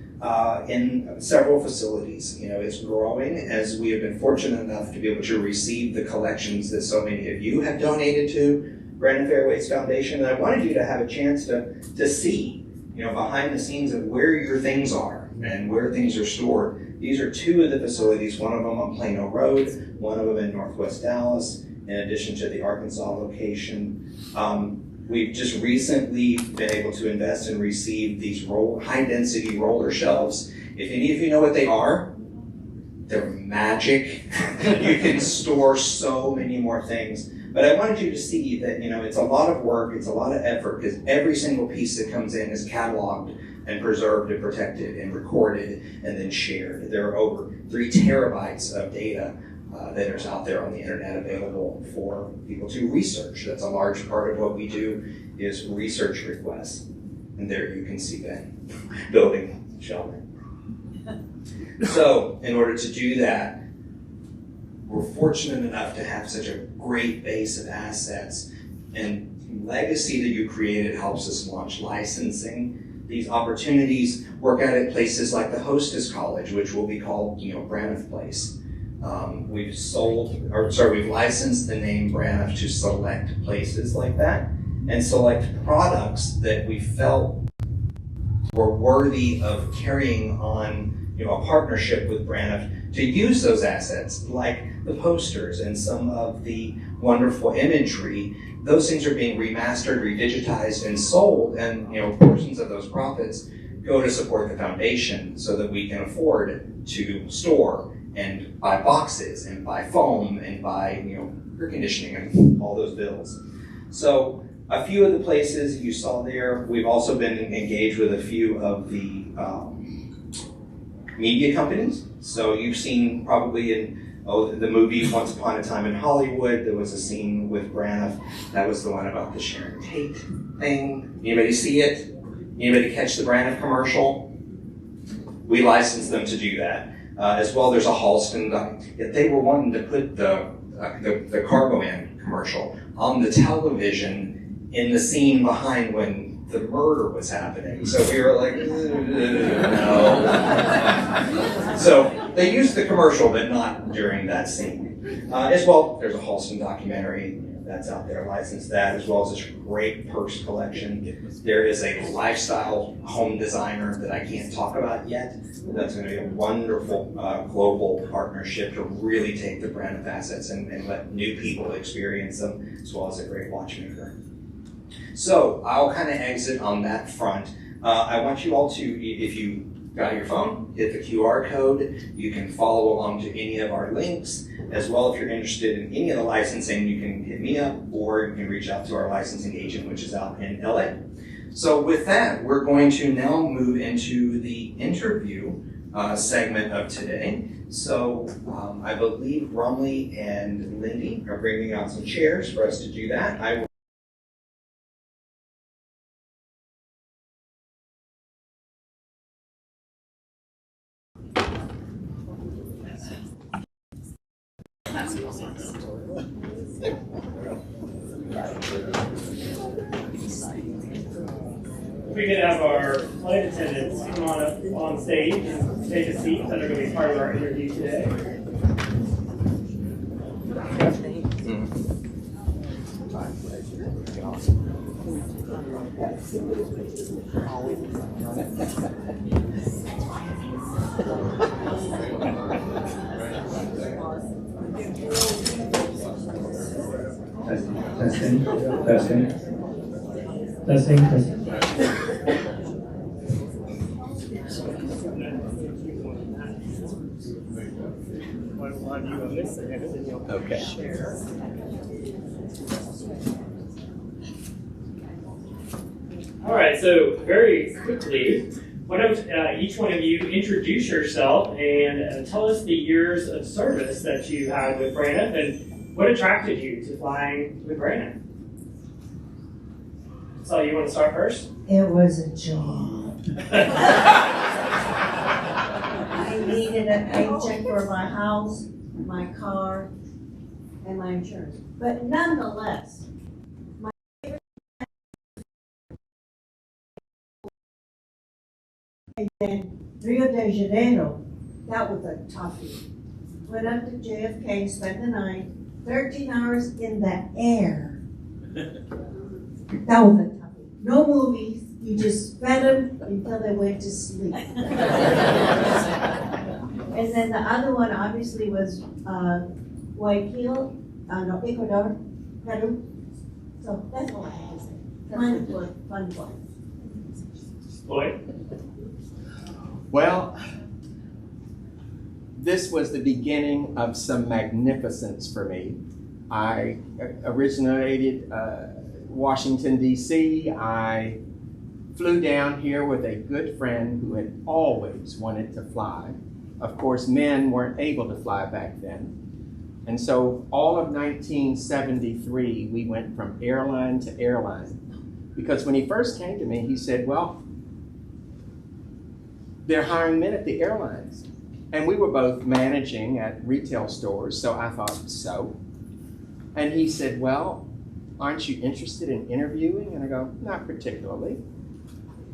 in several facilities. It's growing as we have been fortunate enough to be able to receive the collections that so many of you have donated to Braniff Airways Foundation. And I wanted you to have a chance to see, behind the scenes of where your things are and where things are stored. These are two of the facilities, one of them on Plano Road, one of them in Northwest Dallas, in addition to the Arkansas location. We've just recently been able to invest and receive these high-density roller shelves. If any of you know what they are, they're magic. You can store so many more things. But I wanted you to see that, it's a lot of work, it's a lot of effort, because every single piece that comes in is cataloged and preserved and protected and recorded and then shared. There are over 3 terabytes of data that is out there on the internet available for people to research. That's a large part of what we do is research requests. And there you can see Ben building shelving. So in order to do that, we're fortunate enough to have such a great base of assets, and legacy that you created helps us launch licensing. These opportunities work out at places like the Hostess College, which will be called, Braniff Place. We've licensed the name Braniff to select places like that and select products that we felt were worthy of carrying on, a partnership with Braniff to use those assets, like the posters and some of the wonderful imagery. Those things are being remastered, redigitized, and sold, and portions of those profits go to support the foundation so that we can afford to store and buy boxes and buy foam and buy, air conditioning and all those bills. So a few of the places you saw there, we've also been engaged with a few of the media companies. So you've seen probably in the movie Once Upon a Time in Hollywood, there was a scene with Braniff. That was the one about the Sharon Tate thing. Anybody see it? Anybody catch the Braniff commercial? We licensed them to do that. As well, there's a Halston. They were wanting to put the Cargo Man commercial on the television in the scene behind when the murder was happening. So we were like, no. So they used the commercial, but not during that scene. As well, there's a Halston documentary that's out there, licensed that, as well as this great purse collection. There is a lifestyle home designer that I can't talk about yet. That's going to be a wonderful global partnership to really take the Braniff assets and let new people experience them, as well as a great watchmaker. So I'll kind of exit on that front. I want you all to, if you got your phone, hit the QR code. You can follow along to any of our links. As well, if you're interested in any of the licensing, you can hit me up or you can reach out to our licensing agent, which is out in LA. So with that, we're going to now move into the interview segment of today. So I believe Rumley and Lindy are bringing out some chairs for us to do that. I will We could have our flight attendants come on up on stage and take a seat that are going to be part of our interview today. Testing. Okay. All right, so very quickly, why don't each one of you introduce yourself and tell us the years of service that you had with Braniff and what attracted you to flying with Braniff? So you want to start first? It was a job. I needed a paycheck for my house, my car, and my insurance. But nonetheless, my favorite and then Rio de Janeiro, that was a toughie. Went up to JFK, spent the night, 13 hours in the air. That was a toughie. No movies, you just fed them until they went to sleep. And then the other one obviously was Guayaquil, Ecuador, Peru. So that's all I have to say. Mine was fun flight. Lloyd? Well, this was the beginning of some magnificence for me. I originated Washington, D.C. I flew down here with a good friend who had always wanted to fly. Of course, men weren't able to fly back then. And so all of 1973, we went from airline to airline. Because when he first came to me, he said, well, they're hiring men at the airlines. And we were both managing at retail stores, so I thought, so? And he said, well, aren't you interested in interviewing? And I go, not particularly.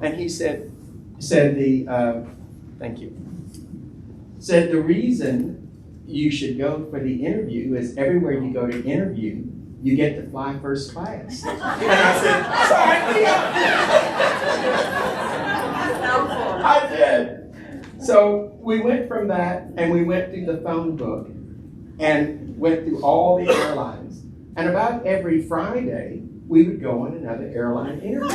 And he said thank you. Said the reason you should go for the interview is everywhere you go to interview, you get to fly first class. And I said, sorry. I did. So we went from that and we went through the phone book and went through all the airlines. And about every Friday, we would go on another airline interview.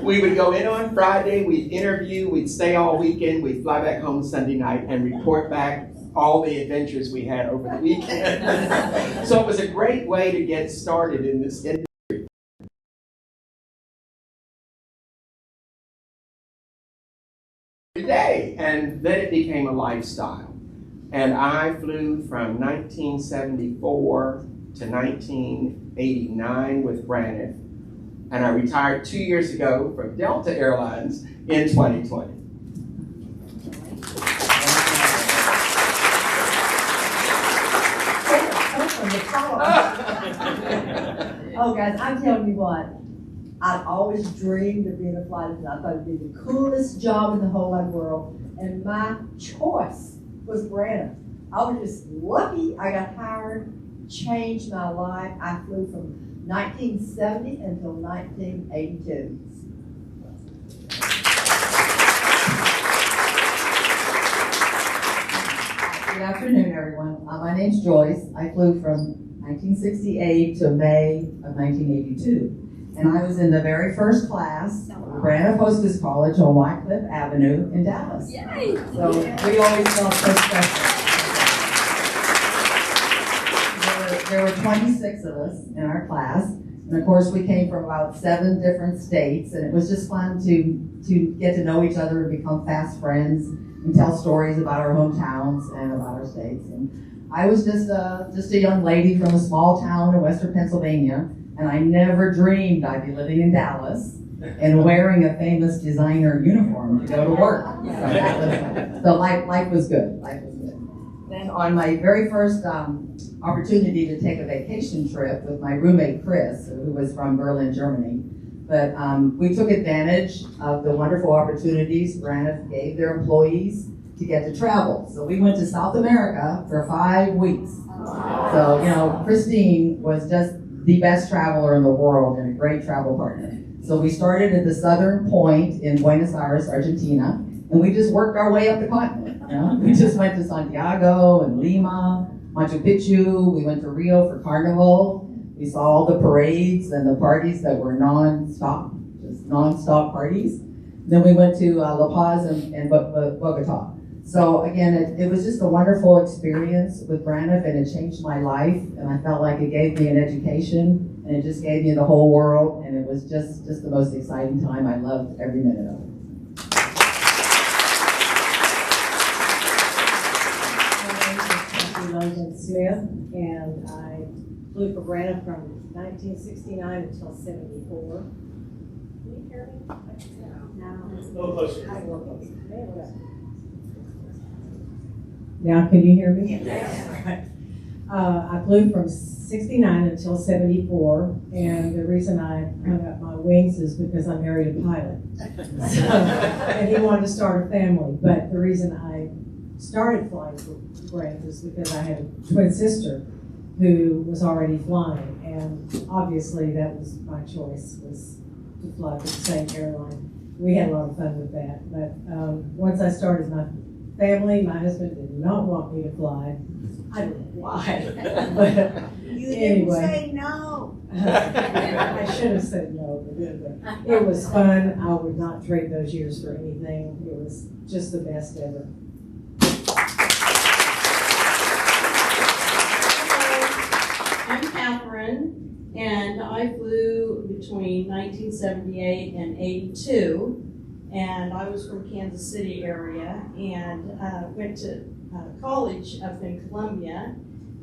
We would go in on Friday, we'd interview, we'd stay all weekend, we'd fly back home Sunday night and report back all the adventures we had over the weekend. So it was a great way to get started in this industry. Day, and then it became a lifestyle. And I flew from 1974 to 1989 with Braniff, and I retired 2 years ago from Delta Airlines in 2020. Oh, guys, I'm telling you what, I've always dreamed of being a flight attendant. I thought it'd be the coolest job in the whole wide world, and my choice was Braniff. I was just lucky I got hired, changed my life. I flew from 1970 until 1982. Good afternoon, everyone. My name's Joyce. I flew from 1968 to May of 1982. And I was in the very first class at Braniff Hostess College on Wycliffe Avenue in Dallas. Yay! So we always felt so special. There were 26 of us in our class. And of course, we came from about 7 different states. And it was just fun to get to know each other and become fast friends and tell stories about our hometowns and about our states. And I was just a young lady from a small town in western Pennsylvania. And I never dreamed I'd be living in Dallas and wearing a famous designer uniform to go to work. So life was good. Life was good. Then on my very first opportunity to take a vacation trip with my roommate Chris, who was from Berlin, Germany, but we took advantage of the wonderful opportunities Braniff gave their employees to get to travel. So we went to South America for 5 weeks. So, you know, Christine was just the best traveler in the world and a great travel partner. So we started at the southern point in Buenos Aires, Argentina, and we just worked our way up the continent. You know? We just went to Santiago and Lima, Machu Picchu. We went to Rio for Carnival. We saw all the parades and the parties that were non-stop, just non-stop parties. Then we went to La Paz and Bogota. So again, it was just a wonderful experience with Braniff, and it changed my life, and I felt like it gave me an education, and it just gave me the whole world, and it was just the most exciting time. I loved every minute of it. My name is Smith, and I flew for Braniff from 1969 until 74. Can you hear me? No. A little closer. Now, can you hear me? Yes. I flew from 69 until 74, and the reason I hung up my wings is because I married a pilot. And he wanted to start a family, but the reason I started flying for Braniff is because I had a twin sister who was already flying, and obviously that was my choice, was to fly for the same airline. We had a lot of fun with that, but once I started my family, my husband did not want me to fly. I don't know why. But You anyway. didn't say no. I should have said no, but it was fun. I would not trade those years for anything. It was just the best ever. I'm Catherine, and I flew between 1978 and 82. And I was from Kansas City area, and went to college up in Columbia.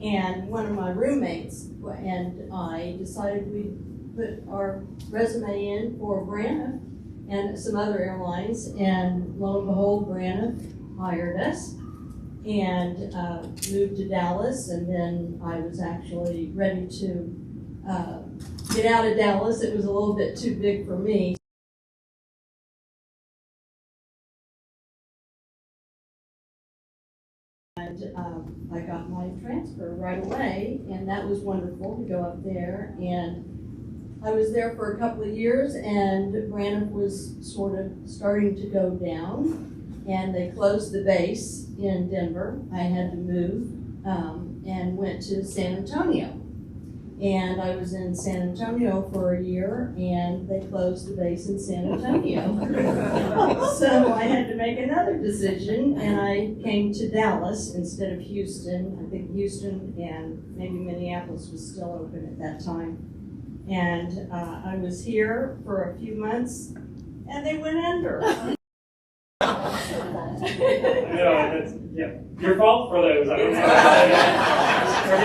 And one of my roommates and I decided we'd put our resume in for Braniff and some other airlines. And lo and behold, Braniff hired us and moved to Dallas. And then I was actually ready to get out of Dallas. It was a little bit too big for me. And I got my transfer right away, and that was wonderful to go up there. And I was there for a couple of years, and Braniff was sort of starting to go down, and they closed the base in Denver. I had to move and went to San Antonio. And I was in San Antonio for a year, and they closed the base in San Antonio. So I had to make another decision, and I came to Dallas instead of Houston. I think Houston and maybe Minneapolis was still open at that time. And I was here for a few months, and they went under. Your fault for those. I don't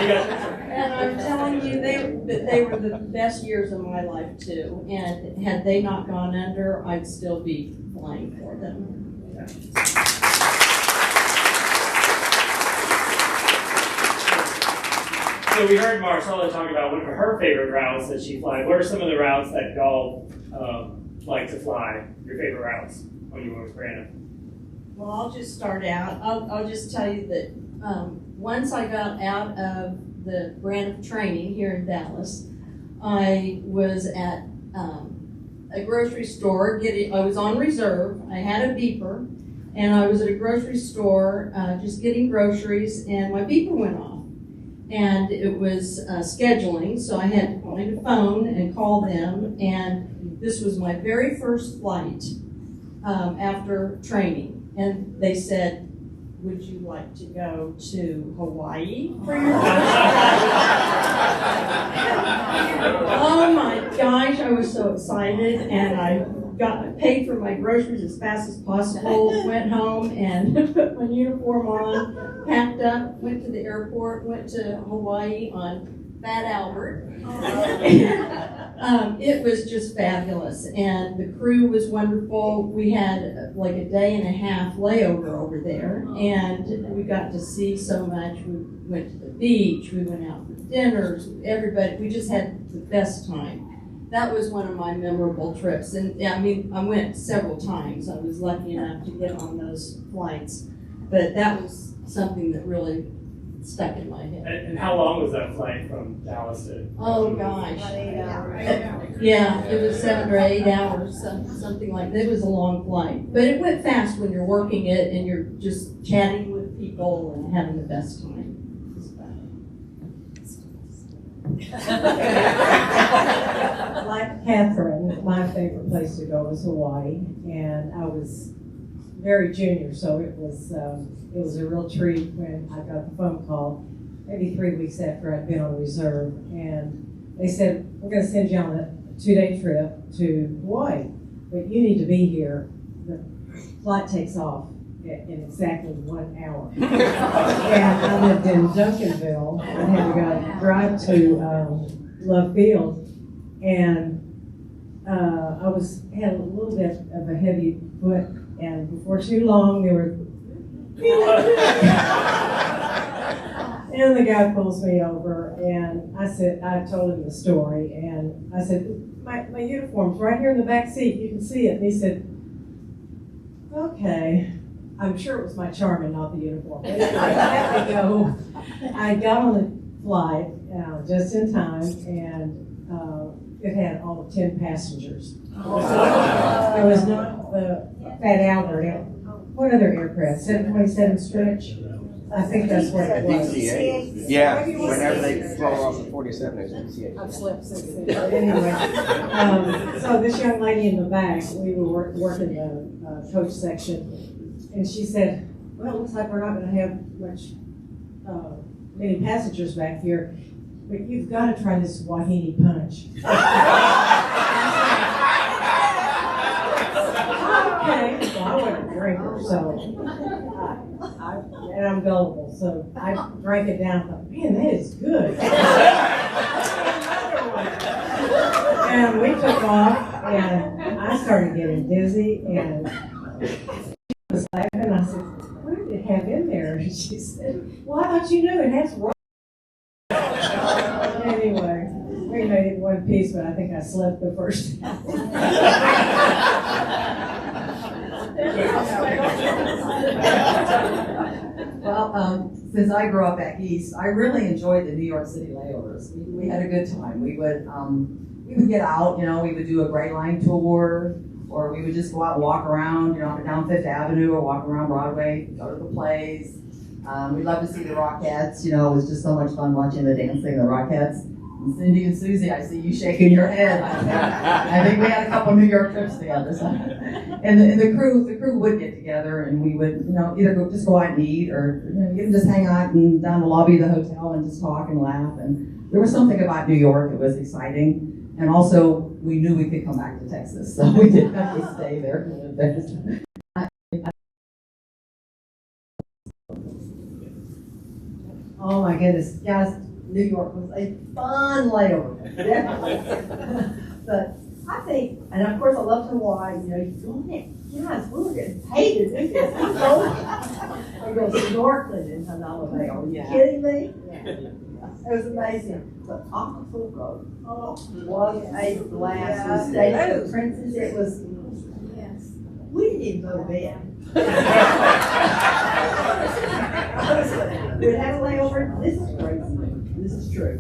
know. And I'm telling you, they were the best years of my life too. And had they not gone under, I'd still be flying for them. So we heard Marcella talk about one of her favorite routes that she flies. What are some of the routes that y'all like to fly? Your favorite routes when you were with Braniff? Well, I'll just start out. I'll just tell you that once I got out of the Braniff training here in Dallas, I was at a grocery store. I was on reserve. I had a beeper, and I was at a grocery store just getting groceries, and my beeper went off. And it was scheduling, so I had to find a phone and call them. And this was my very first flight after training. And they said, "Would you like to go to Hawaii for your first Oh my gosh, I was so excited, and I paid for my groceries as fast as possible, went home and put my uniform on, packed up, went to the airport, went to Hawaii on Fat Albert. It was just fabulous, and the crew was wonderful. We had like a day and a half layover over there, and we got to see so much. We went to the beach, we went out for dinners, we just had the best time. That was one of my memorable trips, and I mean, I went several times. I was lucky enough to get on those flights, but that was something that really stuck in my head. And how long was that flight from Dallas to? Oh gosh. 8 hours. Yeah, it was 7 or 8 hours, something like that. It was a long flight, but it went fast when you're working it and you're just chatting with people and having the best time. Like Catherine, my favorite place to go was Hawaii, and I was very junior, so it was a real treat when I got the phone call, maybe 3 weeks after I'd been on reserve, and they said, "We're going to send you on a 2-day trip to Hawaii, but you need to be here. The flight takes off in exactly 1 hour." And I lived in Duncanville. I had to drive to Love Field, and I had a little bit of a heavy foot, and before too long they were and the guy pulls me over, and I told him the story, and I said, my uniform's right here in the back seat, you can see it. And he said, "Okay." I'm sure it was my charm and not the uniform. I had to go. I got on the flight just in time, and it had all 10 passengers. There was not the Fat Albert. What other aircraft? 727 Stretch? I think that's what it was. DC-8. Yeah, whenever they roll off the 47, it's DC-8. I've slept since then. Anyway, so this young lady in the back, we were working the coach section, and she said, "Well, it looks like we're not going to have many passengers back here, but you've got to try this Wahine punch." Okay, well, I wasn't a drinker, so and I'm gullible, so I drank it down. I thought, "Man, that is good." And we took off, and I started getting dizzy, and I was laughing. And I said, "What did it have in there?" And she said, "Well, I thought you knew it has rock." Anyway, we made it in one piece, but I think I slept the first time. Well, since I grew up back east, I really enjoyed the New York City layovers. We had a good time. We would get out, we would do a Gray Line tour, or we would just go out and walk around, up and down Fifth Avenue, or walk around Broadway, go to the plays. We loved to see the Rockettes. It was just so much fun watching the dancing, the Rockettes. Cindy and Susie, I see you shaking your head. I think we had a couple New York trips together. So. And the crew would get together, and we would, either just go out and eat, or even just hang out and down the lobby of the hotel and just talk and laugh. And there was something about New York that was exciting, and also we knew we could come back to Texas, so we didn't have to stay there. Oh my goodness, guys, New York was a fun layover. But I think, and of course I love Hawaii, guys, we were getting paid to do this. I go snorkeling in Hanala Bay. Are you kidding me? It was amazing. But Acapulco was a blast. We stayed at the Princess. It was, we didn't even go to bed. We'd have a layover. This is crazy. This is true.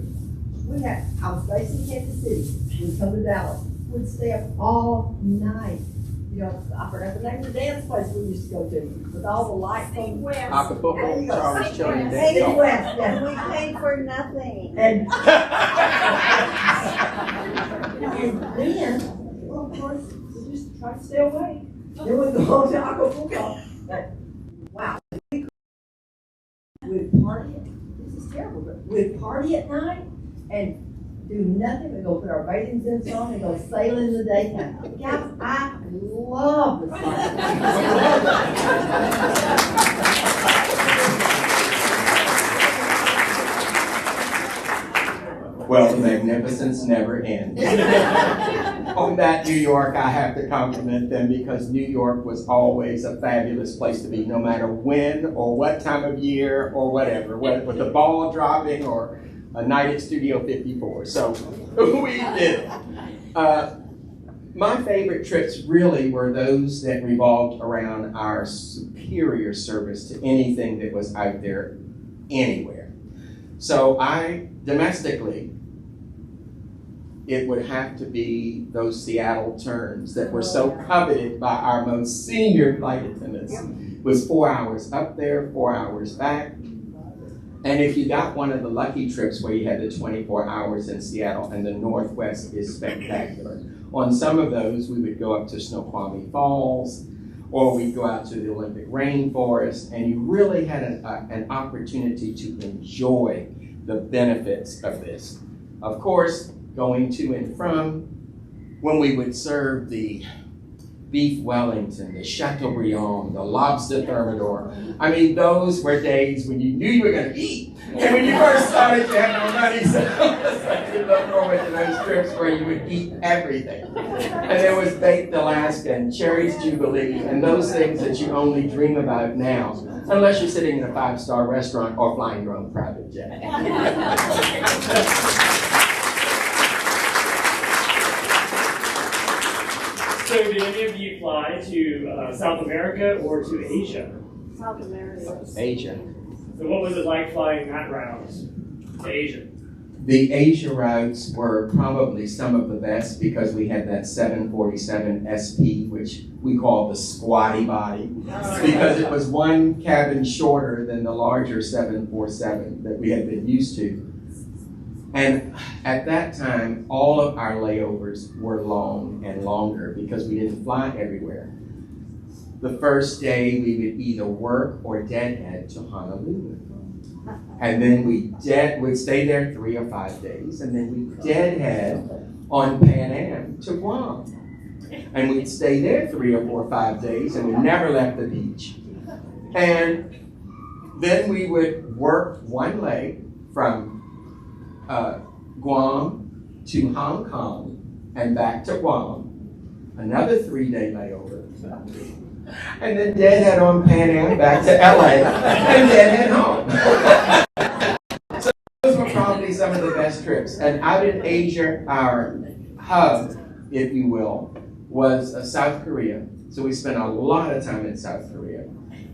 I was based in Kansas City. We'd come to Dallas. We'd stay up all night. I forgot the name of the dance place we used to go to with all the lights on. Acapulco, Charles Children Hey, Dance. West, yeah. We paid for nothing. And then, well, of course, we just try to stay away. Then we go to Acapulco. But, wow. We'd party. This is terrible, but we'd party at night and do nothing. We'd go put our bathing suits on and go sailing in the daytime. Guys, I love the Well, the magnificence never ends. On that New York, I have to compliment them because New York was always a fabulous place to be, no matter when or what time of year or whatever, whether with the ball dropping or a night at Studio 54. So we did it. My favorite trips really were those that revolved around our superior service to anything that was out there anywhere. So domestically, it would have to be those Seattle turns that were so coveted by our most senior flight attendants. It was 4 hours up there, 4 hours back. And if you got one of the lucky trips where you had the 24 hours in Seattle, and the Northwest is spectacular. On some of those, we would go up to Snoqualmie Falls, or we'd go out to the Olympic Rainforest, and you really had an opportunity to enjoy the benefits of this. Of course, going to and from, when we would serve the beef Wellington, the Chateaubriand, the lobster thermidor. I mean, those were days when you knew you were going to eat. And when you first started, you had no money, so you look forward to those trips where you would eat everything. And there was baked Alaska and Cherry's Jubilee and those things that you only dream about now, unless you're sitting in a 5-star restaurant or flying your own private jet. So did any of you fly to South America or to Asia? South America. Asia. So what was it like flying that route to Asia? The Asia routes were probably some of the best because we had that 747 SP, which we call the squatty body, because it was one cabin shorter than the larger 747 that we had been used to. And at that time, all of our layovers were long and longer because we didn't fly everywhere. The first day we would either work or deadhead to Honolulu. And then we'd stay there 3 or 5 days, and then we'd deadhead on Pan Am to Guam. And we'd stay there 3 or 4 or 5 days, and we never left the beach. And then we would work one leg from Guam to Hong Kong and back to Guam, another 3-day layover, and then deadhead on Pan Am back to LA and deadhead home. So those were probably some of the best trips. And out in Asia, our hub, if you will, was South Korea. So we spent a lot of time in South Korea.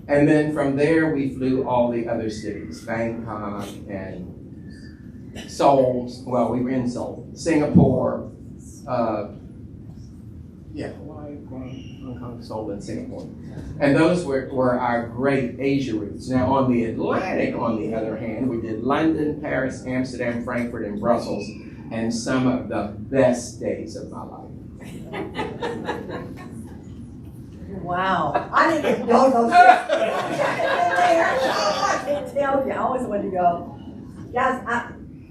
And then from there, we flew all the other cities, Bangkok and Seoul, well, we were in Seoul, Singapore, Hawaii, Hong Kong, Seoul, and Singapore. And those were our great Asia routes. Now, on the Atlantic, on the other hand, we did London, Paris, Amsterdam, Frankfurt, and Brussels. and some of the best days of my life. Wow. I didn't go those trips. I can't tell you. I always wanted to go. Guys,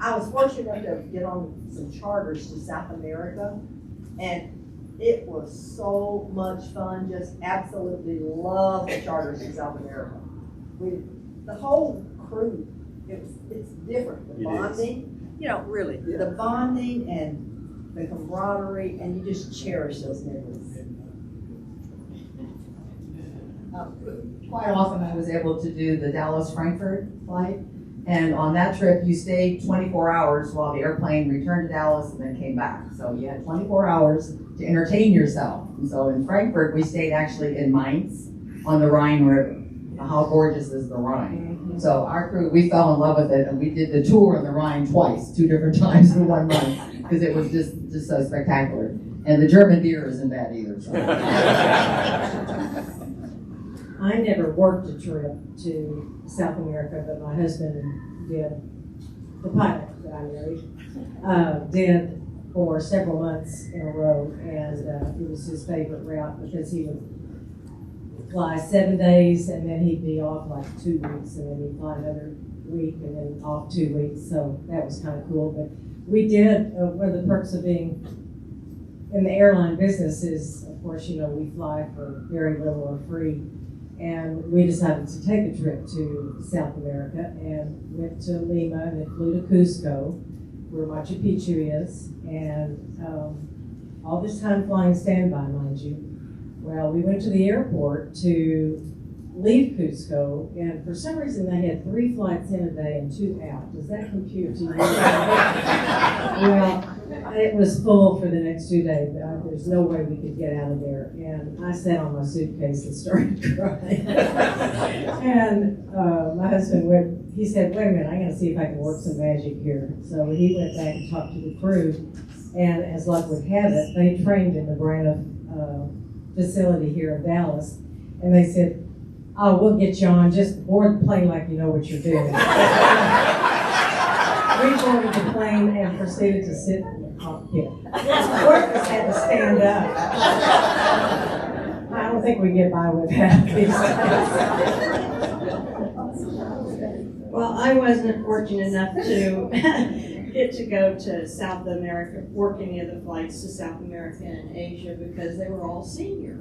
I was fortunate enough to get on some charters to South America, and it was so much fun. Just absolutely love the charters in South America. The whole crew, it's different. The bonding, really, the bonding and the camaraderie, and you just cherish those memories. Quite often I was able to do the Dallas-Frankfurt flight, and on that trip you stayed 24 hours while the airplane returned to Dallas and then came back. So you had 24 hours to entertain yourself. And so in Frankfurt we stayed actually in Mainz on the Rhine River. How gorgeous is the Rhine? Mm-hmm. So our crew, we fell in love with it, and we did the tour on the Rhine twice, 2 different times in 1 month, because it was just so spectacular. And the German beer isn't bad either. So. I never worked a trip to South America, but my husband did, the pilot that I married, did for several months in a row, and it was his favorite route because he would fly 7 days and then he'd be off like 2 weeks, and then he'd fly another week and then off 2 weeks, so that was kind of cool. But we did, one of the perks of being in the airline business is, of course, we fly for very little or free. And we decided to take a trip to South America and went to Lima and then flew to Cusco, where Machu Picchu is. And all this time flying standby, mind you. Well, we went to the airport to leave Cusco, and for some reason they had 3 flights in a day and 2 out. Does that compute to you? Well, it was full for the next 2 days. There's no way we could get out of there. And I sat on my suitcase and started crying. And my husband he said, wait a minute, I'm going to see if I can work some magic here. So he went back and talked to the crew. And as luck would have it, they trained in the Braniff facility here in Dallas. And they said, oh, we'll get you on. Just board the plane like you know what you're doing. We boarded the plane and proceeded to sit in the cockpit. Workers had to stand up. I don't think we get by with that these days. Well, I wasn't fortunate enough to get to go to South America, work any of the flights to South America and Asia because they were all senior.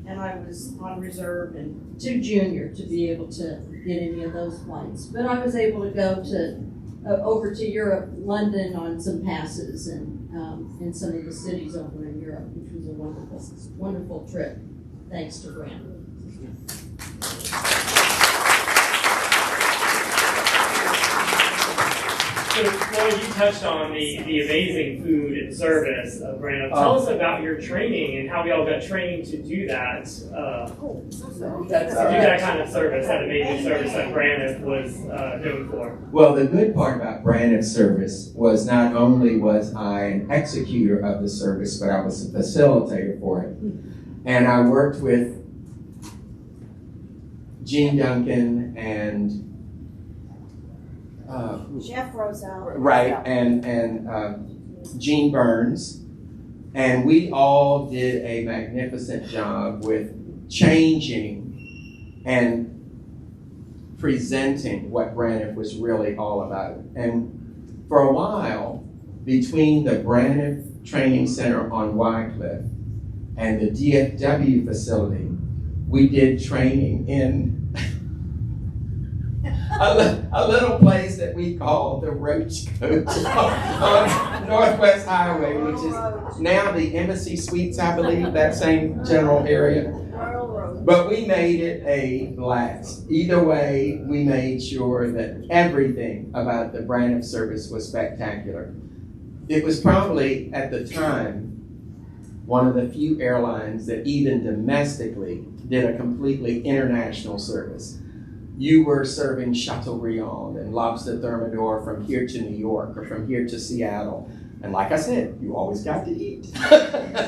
And I was on reserve and too junior to be able to get any of those flights. But I was able to go to over to Europe, London on some passes and in some of the cities over in Europe, which was a wonderful trip, thanks to Braniff. So, Floyd, you touched on the amazing food and service of Braniff. Tell us about your training and how we all got trained to do that. To do that kind of service, that amazing service that Braniff was known for. Well, the good part about Braniff service was not only was I an executor of the service, but I was a facilitator for it. And I worked with Gene Duncan and Jeff Roselle. Right, and Gene Burns, and we all did a magnificent job with changing and presenting what Braniff was really all about. And for a while, between the Braniff Training Center on Wycliffe and the DFW facility, we did training in a little place that we call the Roach Coach on Northwest Highway, which is now the Embassy Suites, I believe, that same general area. But we made it a blast. Either way, we made sure that everything about the Braniff service was spectacular. It was probably, at the time, one of the few airlines that even domestically did a completely international service. You were serving Chateaubriand and lobster thermidor from here to New York or from here to Seattle. And like I said, you always got to eat.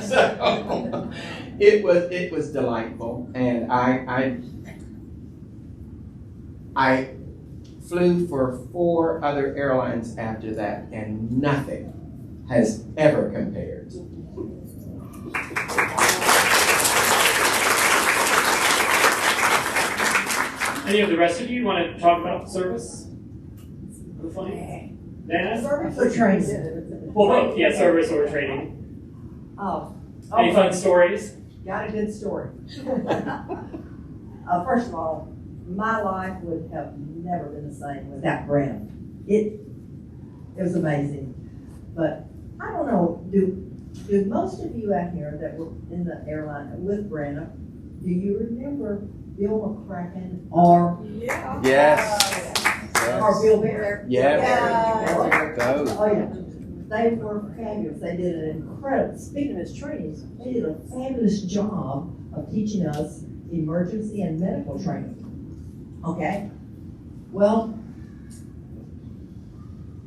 So it was delightful. And I flew for 4 other airlines after that, and nothing has ever compared. Any of the rest of you want to talk about the service? The flight? Nana? Service or training? Well, both. Yeah, service or training. Oh. Any fun stories? Got a good story. First of all, my life would have never been the same without Braniff. It was amazing. But I don't know, do most of you out here that were in the airline with Braniff, do you remember Bill McCracken or Yes. or Bill Bear? Yeah. Those. Oh yeah. They were fabulous. They did an incredible, speaking of his training, they did a fabulous job of teaching us emergency and medical training. Okay? Well,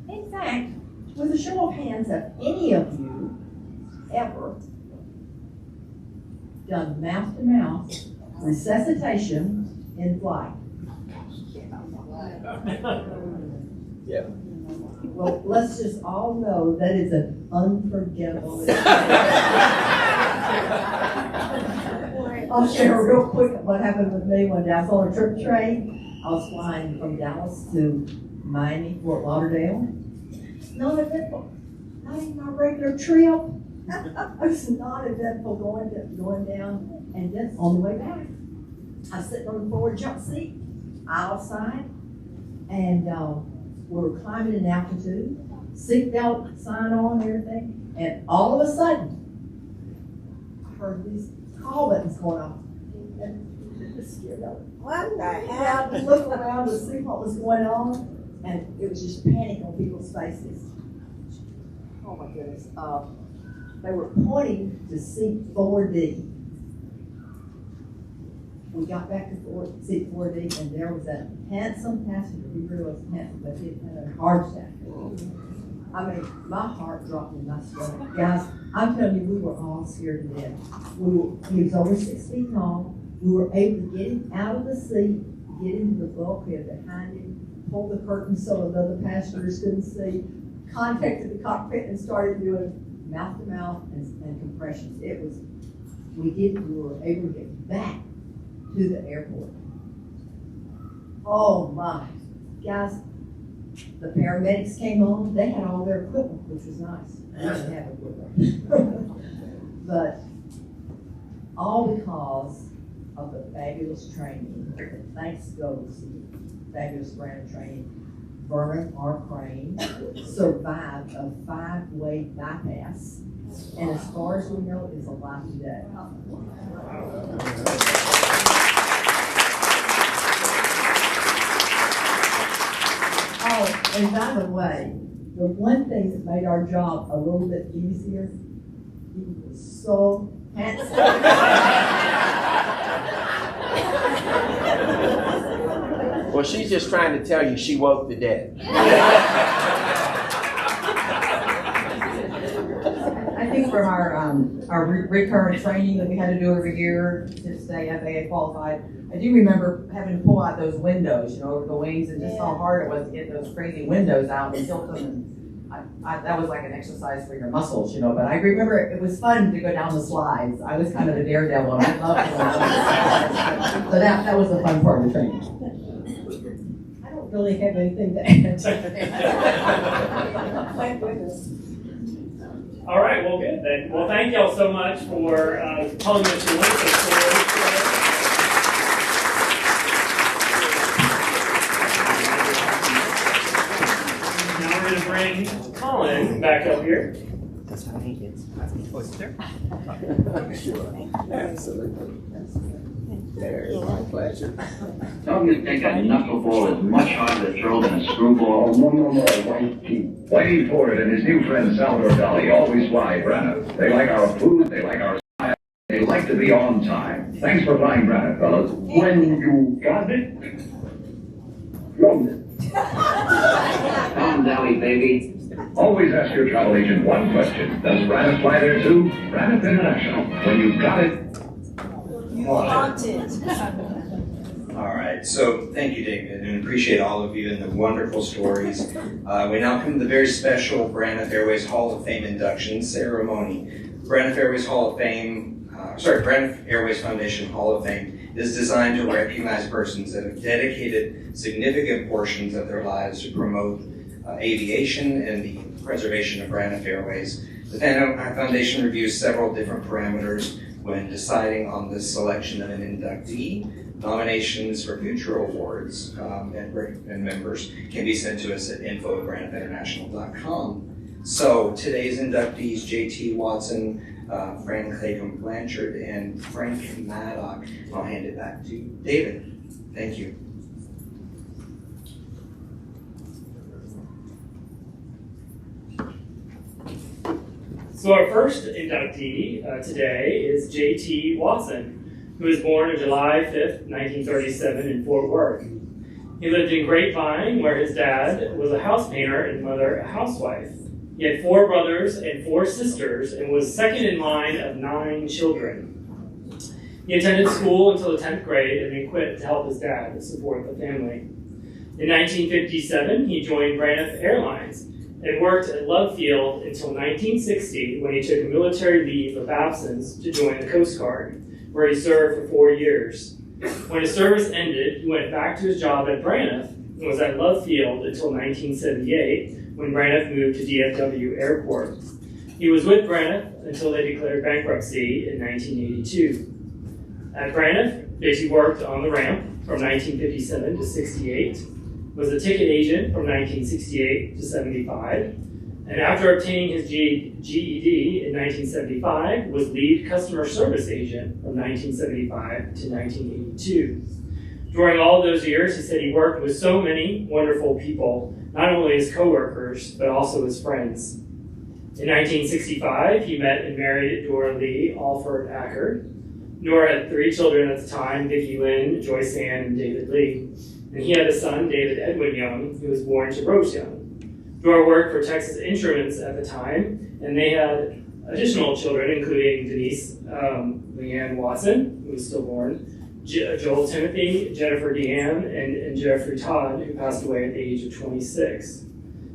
in fact, with a show of hands, have any of you ever done mouth-to-mouth resuscitation in flight? Yeah. Well, let's just all know that is an unforgettable I'll share real quick what happened with me one day. I was on a trip train. I was flying from Dallas to Miami, Fort Lauderdale. Not eventful. Not even my regular trip. It was not eventful going down. And then on the way back, I was sitting on the forward jump seat, aisle side, and we were climbing in altitude, seatbelt sign on and everything, and all of a sudden, I heard these call buttons going off. And it was scared of it. What the I hell? had to look around to see what was going on, and it was just panic on people's faces. Oh my goodness. They were pointing to seat 4D. We got back to seat 4D, and there was a handsome passenger. He really was handsome, but he had a heart attack. I mean, my heart dropped in my stomach. Guys, I'm telling you, we were all scared to death. He was over 6 feet tall. We were able to get him out of the seat, get into the bulkhead behind him, pull the curtain so the other passengers couldn't see, contacted the cockpit and started doing mouth-to-mouth and compressions. We were able to get back to the airport. Oh my, guys, the paramedics came on, they had all their equipment, which was nice. I didn't have equipment. But all because of the fabulous training, thanks goes to the fabulous Braniff training, Vernon R. Crane survived a 5-way bypass, and as far as we know, is alive today. Oh, and by the way, the one thing that made our job a little bit easier, he was so handsome. Well, she's just trying to tell you she woke the dead. I think from our recurrent training that we had to do every year to stay FAA qualified, I do remember having to pull out those windows, over the wings, and just how hard it was to get those crazy windows out and tilt them. And that was like an exercise for your muscles, But I remember it was fun to go down the slides. I was kind of a daredevil, and I loved going down the slides. So that was the fun part of the training. I don't really have anything to add. Thank goodness. All right, well, good then. Well, thank y'all so much for telling us your wonderful stories. Now we're going to bring Colin back up here. That's how he gets. Oh, is it there? Sure. Absolutely. Very my pleasure. Don't you think a knuckleball is much harder to throw than a screwball? No, white teeth. Whitey Ford and his new friend Salvador Dali always fly Braniff. They like our food, they like our style, they like to be on time. Thanks for flying Braniff, fellas. When you got it, flown it. Come, Dali, baby. Always ask your travel agent one question. Does Braniff fly there too? Braniff International. When you got it, You want it. All right, so thank you, David, and appreciate all of you and the wonderful stories. We now come to the very special Braniff Airways Hall of Fame induction ceremony. Braniff Airways Braniff Airways Foundation Hall of Fame is designed to recognize persons that have dedicated significant portions of their lives to promote aviation and the preservation of Braniff Airways. The Foundation reviews several different parameters when deciding on the selection of an inductee. Nominations for future awards and members can be sent to us at info@braniffinternational.com. So today's inductees, J.T. Watson, Fran Clayton Blanchard, and Frank Maddock. I'll hand it back to David. Thank you. So our first inductee today is J.T. Watson, who was born on July 5th, 1937 in Fort Worth. He lived in Grapevine, where his dad was a house painter and mother a housewife. He had 4 brothers and 4 sisters and was second in line of 9 children. He attended school until the 10th grade and then quit to help his dad to support the family. In 1957, he joined Braniff Airlines and worked at Love Field until 1960 when he took a military leave of absence to join the Coast Guard, where he served for 4 years. When his service ended, he went back to his job at Braniff and was at Love Field until 1978 when Braniff moved to DFW Airport. He was with Braniff until they declared bankruptcy in 1982. At Braniff, J.T. worked on the ramp from 1957 to 68, was a ticket agent from 1968 to 75, and after obtaining his GED in 1975, was lead customer service agent from 1975 to 1982. During all of those years, he said he worked with so many wonderful people, not only as coworkers, but also as friends. In 1965, he met and married Dora Lee Alford Ackard. Dora had 3 children at the time, Vicki Lynn, Joyce Ann, and David Lee. And he had a son, David Edwin Young, who was born to Rose Young. Dora worked for Texas Instruments at the time, and they had additional children, including Denise Leanne Watson, who was stillborn, Joel Timothy, Jennifer Deanne, and Jeffrey Todd, who passed away at the age of 26.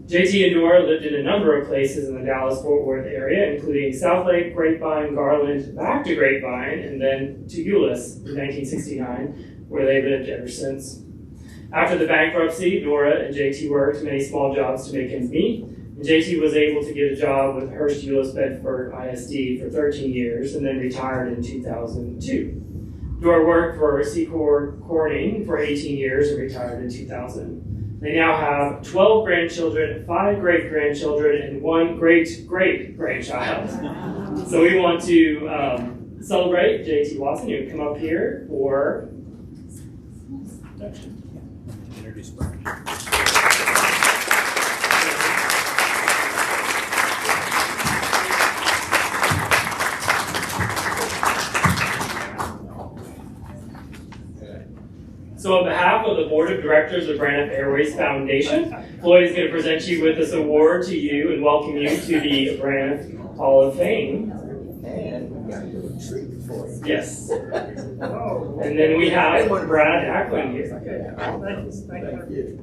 JT and Dora lived in a number of places in the Dallas-Fort Worth area, including South Lake, Grapevine, Garland, back to Grapevine, and then to Euless in 1969, where they lived ever since. After the bankruptcy, Dora and JT worked many small jobs to make ends meet, and JT was able to get a job with Hearst Euless Bedford ISD for 13 years and then retired in 2002. Dora worked for Secor Corning for 18 years and retired in 2000. They now have 12 grandchildren, 5 great-grandchildren, and 1 great-great-grandchild. So we want to celebrate JT Watson. You would come up here for introduction. Introduce Brian. So on behalf of the Board of Directors of Braniff Airways Foundation, Floyd is going to present you with this award to you and welcome you to the Braniff Hall of Fame. And we got a little treat for you. Yes. And then we have Brad Ackland here. Thank you.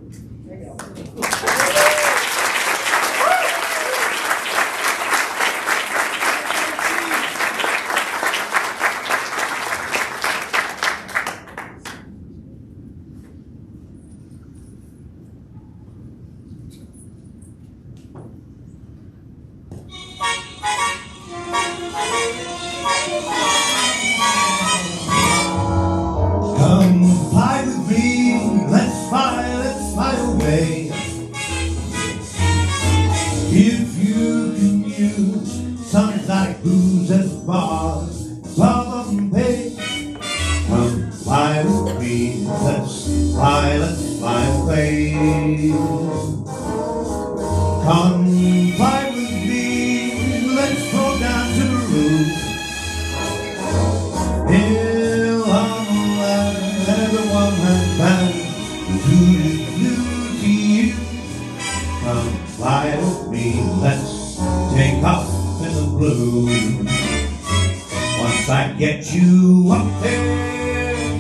Get you up there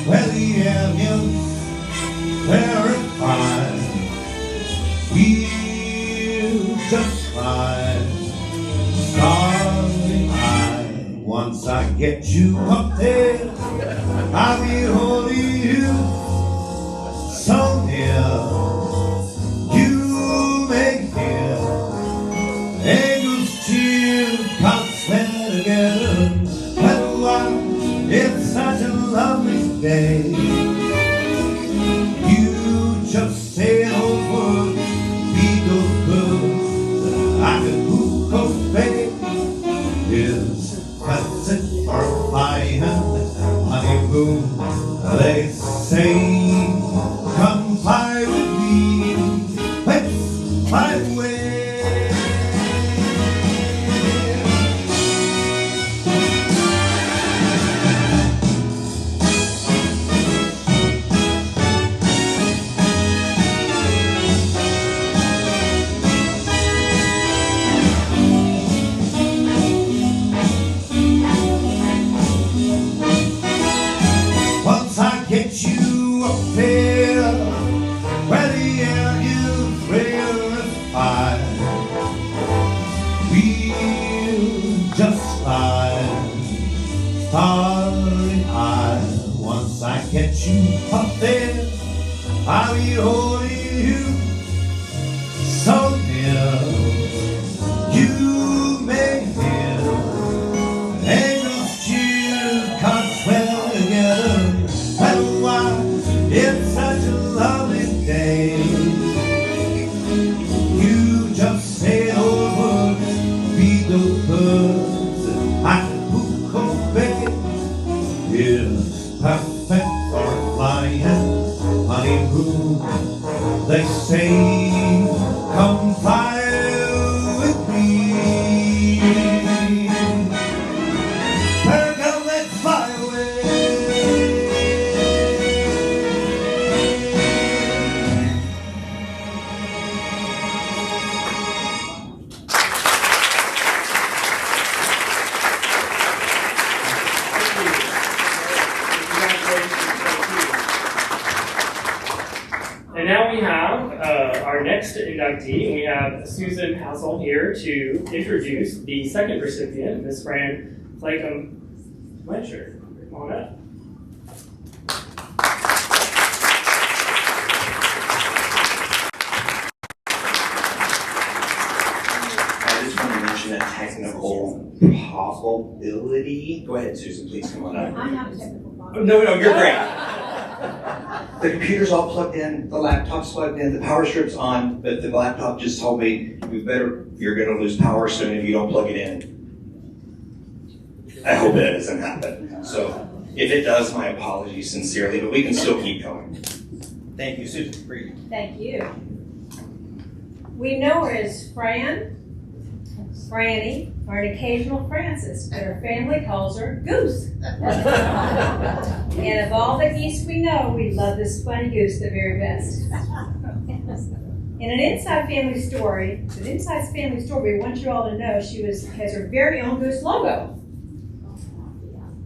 where the aliens verified. We'll just fly starry eyed. Once I get you up there, I'll be holding you so near. You make hear angels cheer, clouds stand together. That's why it's such a lovely day. You just say those words, beat those birds. I can hoop obey. Is perfect for flying honeymoon. They say, come fly with me. Let's fly away. Once I get you up there, where the air is rarefied, we'll just slide starry-eyed. Once I get you up there, I'll be holding you so near. You may hear angels cheer, clouds swell together. That's why it's such a lovely day. You just say those words, feed those birds, and I hook obey. It's perfect for flying honeymoon. They say, come fly with me. Come, let's fly away. And now we have our next inductee. We have Susan Hassel here to introduce the second recipient, Miss Fran Flakem-Fletcher. Come on up. I just want to mention a technical possibility. Go ahead, Susan, please come on up. I have a technical problem. No, you're great. The computer's all plugged in, the laptop's plugged in, the power strip's on, but the laptop just told me, you're gonna lose power soon if you don't plug it in. I hope that doesn't happen. So if it does, my apologies sincerely, but we can still keep going. Thank you, Susan, for you. Thank you. We know her as Fran, Franny, or an occasional Francis, but her family calls her Goose. And of all the geese we know, we love this funny goose the very best. In an inside family story, we want you all to know she has her very own goose logo.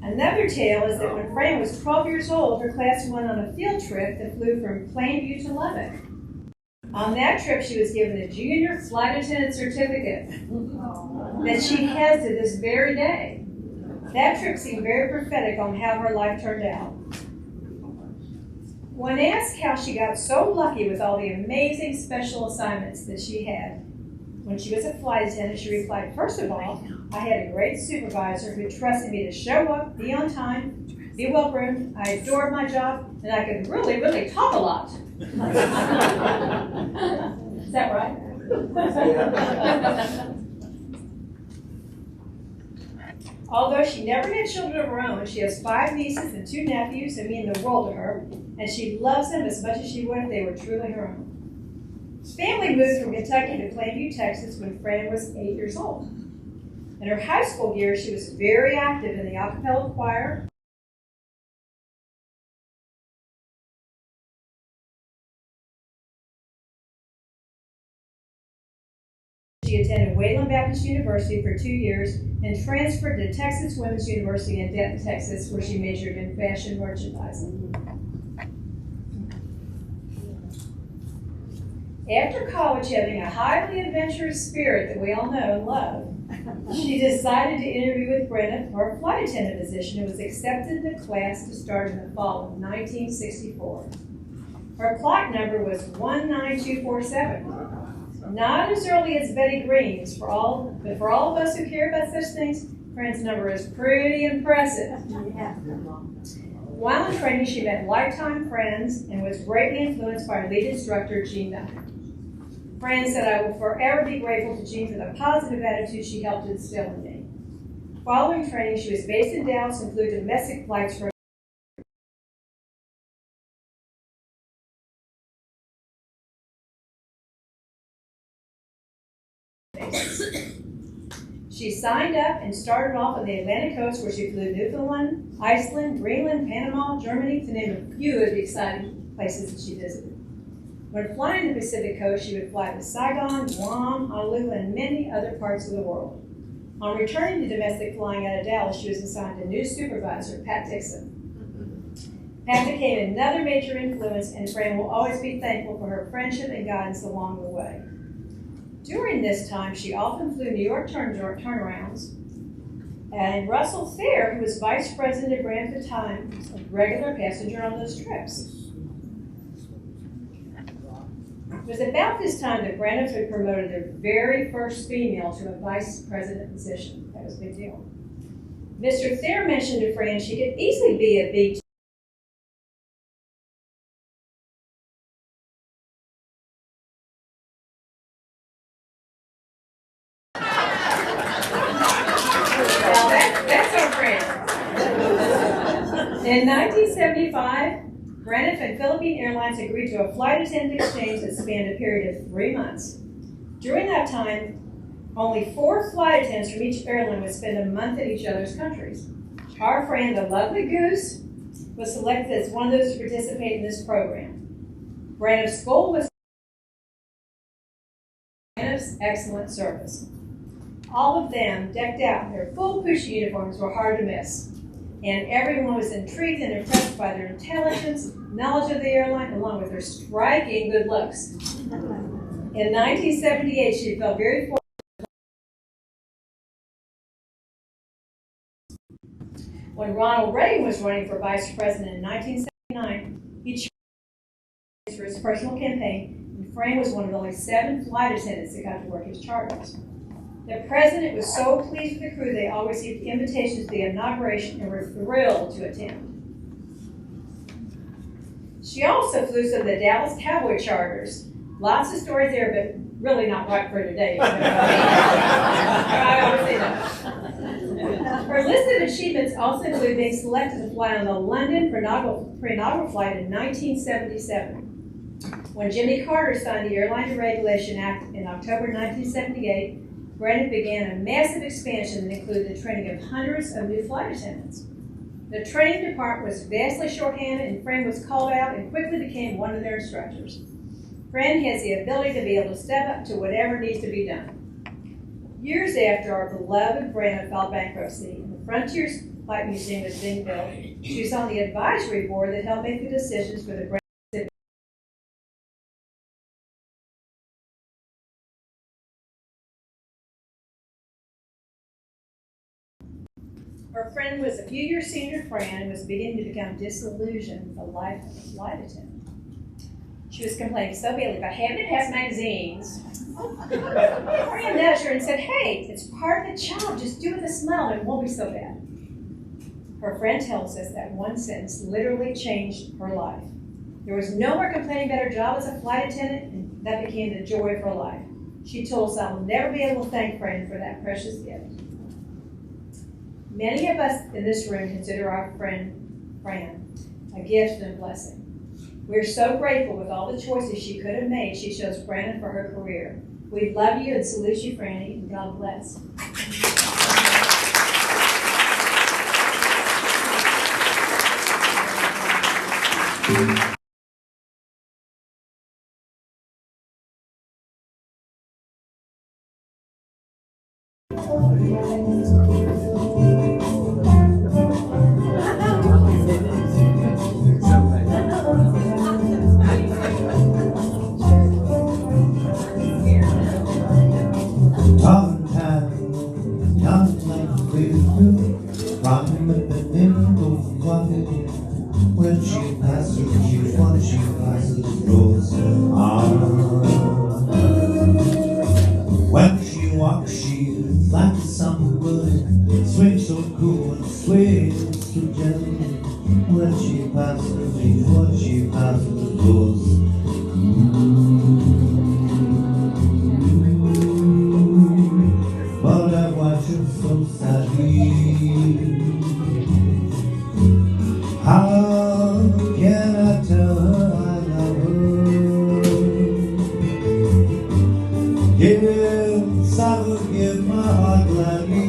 Another tale is that when Fran was 12 years old, her class went on a field trip that flew from Plainview to Lubbock. On that trip, she was given a junior flight attendant certificate that she has to this very day. That trip seemed very prophetic on how her life turned out. When asked how she got so lucky with all the amazing special assignments that she had when she was a flight attendant, she replied, "First of all, I had a great supervisor who trusted me to show up, be on time, be well groomed. I adored my job, and I could really, really talk a lot." Is that right? Although she never had children of her own, she has 5 nieces and 2 nephews that mean the world to her, and she loves them as much as she would if they were truly her own. Family moved from Kentucky to Plainview, Texas when Fran was 8 years old. In her high school years, she was very active in the a cappella choir. She attended Wayland Baptist University for 2 years and transferred to Texas Women's University in Denton, Texas, where she majored in fashion merchandising. After college, having a highly adventurous spirit that we all know and love, she decided to interview with Braniff for a flight attendant position and was accepted in the class to start in the fall of 1964. Her clock number was 19247. Not as early as Betty Green's, but for all of us who care about such things, Fran's number is pretty impressive. While in training, she met lifetime friends and was greatly influenced by her lead instructor, Jean Duncan. Fran said, "I will forever be grateful to Jean for the positive attitude she helped instill in me." Following training, she was based in Dallas and flew domestic flights for She signed up and started off on the Atlantic coast, where she flew Newfoundland, Iceland, Greenland, Panama, Germany, to name a few of the exciting places that she visited. When flying the Pacific coast, she would fly to Saigon, Guam, Honolulu, and many other parts of the world. On returning to domestic flying out of Dallas, she was assigned a new supervisor, Pat Dixon. Pat became another major influence, and Fran will always be thankful for her friendship and guidance along the way. During this time, she often flew New York turnarounds, and Russell Thayer, who was vice president of Braniff at the time, was a regular passenger on those trips. It was about this time that Braniff had promoted their very first female to a vice president position. That was a big deal. Mr. Thayer mentioned to Fran she could easily be a B2. That's our friend. In 1975, Braniff and Philippine Airlines agreed to a flight attendant exchange that spanned a period of 3 months. During that time, only 4 flight attendants from each airline would spend a month in each other's countries. Our friend, the lovely Goose, was selected as one of those to participate in this program. Braniff's goal was Braniff's excellent service. All of them, decked out in their full Pucci uniforms, were hard to miss. And everyone was intrigued and impressed by their intelligence, knowledge of the airline, along with their striking good looks. In 1978, she felt very fortunate. When Ronald Reagan was running for vice president in 1979, he chose for his personal campaign, and Fran was one of only 7 flight attendants that got to work his charters. The president was so pleased with the crew, they all received invitations to the inauguration and were thrilled to attend. She also flew some of the Dallas Cowboy charters. Lots of stories there, but really not right for today. I always say that. Her list of achievements also include being selected to fly on the London pre-inaugural flight in 1977. When Jimmy Carter signed the Airline Deregulation Act in October 1978, Braniff began a massive expansion that included the training of hundreds of new flight attendants. The training department was vastly shorthanded, and Fran was called out and quickly became one of their instructors. Fran has the ability to be able to step up to whatever needs to be done. Years after our beloved Braniff filed bankruptcy and the Frontiers Flight Museum was being built, she was on the advisory board that helped make the decisions for the Braniff. Her friend was a few years senior to Fran and was beginning to become disillusioned with the life of a flight attendant. She was complaining so badly about having to pass magazines. Fran nudged her and said, "Hey, it's part of the job. Just do it with a smile and it won't be so bad." Her friend tells us that one sentence literally changed her life. There was no more complaining about her job as a flight attendant, and that became the joy of her life. She told us, "I will never be able to thank Fran for that precious gift." Many of us in this room consider our friend Fran a gift and a blessing. We're so grateful with all the choices she could have made. She chose Braniff for her career. We love you and salute you, Franny, and God bless. from the window when she passes Rose. When she walks, she's like somebody, swings so cool and sways so gentle. When she passes me, Rose. But I watch her so sadly. How can I tell her I love her? Yes, I would give my heart gladly.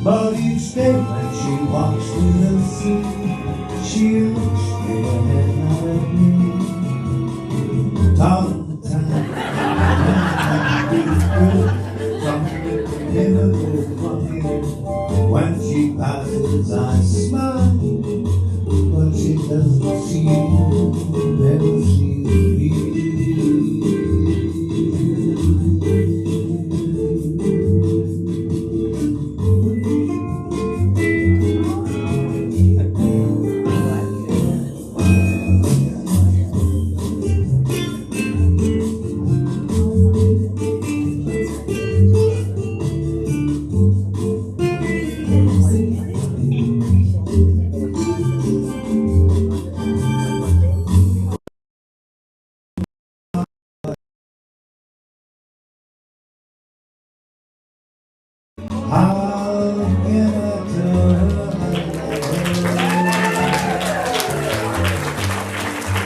But each day when she walks through the sea, she looks straight ahead, not at me. All the time, from heaven to when she passes, I smile, but she doesn't see you, never sees me.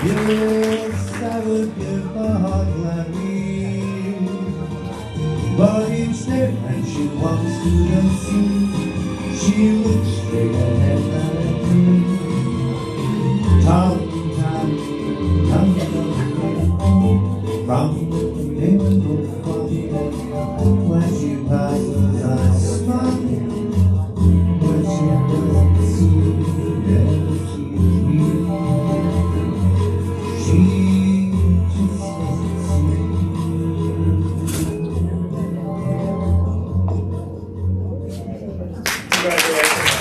Yes, I would give my heart gladly. But each day when she walks through the sea, she looks straight ahead at me. Time, from the neighborhood when she passes, I smile. When she doesn't see, never sees me. She just doesn't see. Congratulations.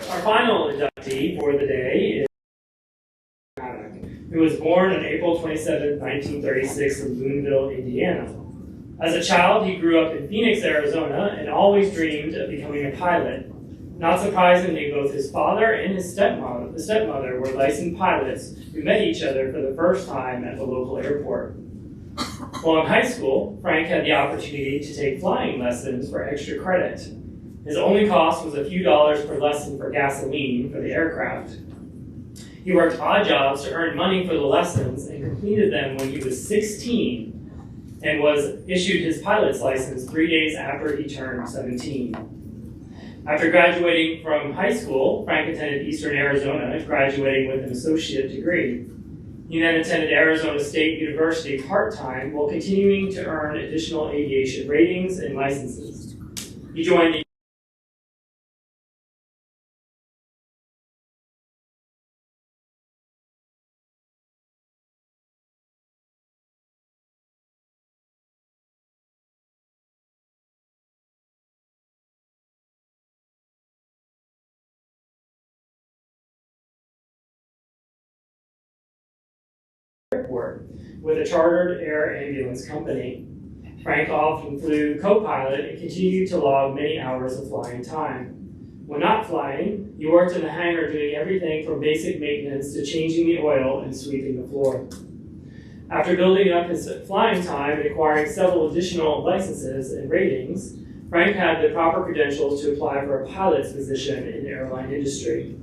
Our final inductee for the day is who was born on April 27, 1936 in Boonville, Indiana. As a child, he grew up in Phoenix, Arizona, and always dreamed of becoming a pilot. Not surprisingly, both his father and his stepmother were licensed pilots who met each other for the first time at the local airport. While in high school, Frank had the opportunity to take flying lessons for extra credit. His only cost was a few dollars per lesson for gasoline for the aircraft. He worked odd jobs to earn money for the lessons and completed them when he was 16 and was issued his pilot's license 3 days after he turned 17. After graduating from high school, Frank attended Eastern Arizona, graduating with an associate degree. He then attended Arizona State University part-time while continuing to earn additional aviation ratings and licenses. He joined the airport with a chartered air ambulance company. Frank often flew co-pilot and continued to log many hours of flying time. When not flying, he worked in the hangar doing everything from basic maintenance to changing the oil and sweeping the floor. After building up his flying time and acquiring several additional licenses and ratings, Frank had the proper credentials to apply for a pilot's position in the airline industry.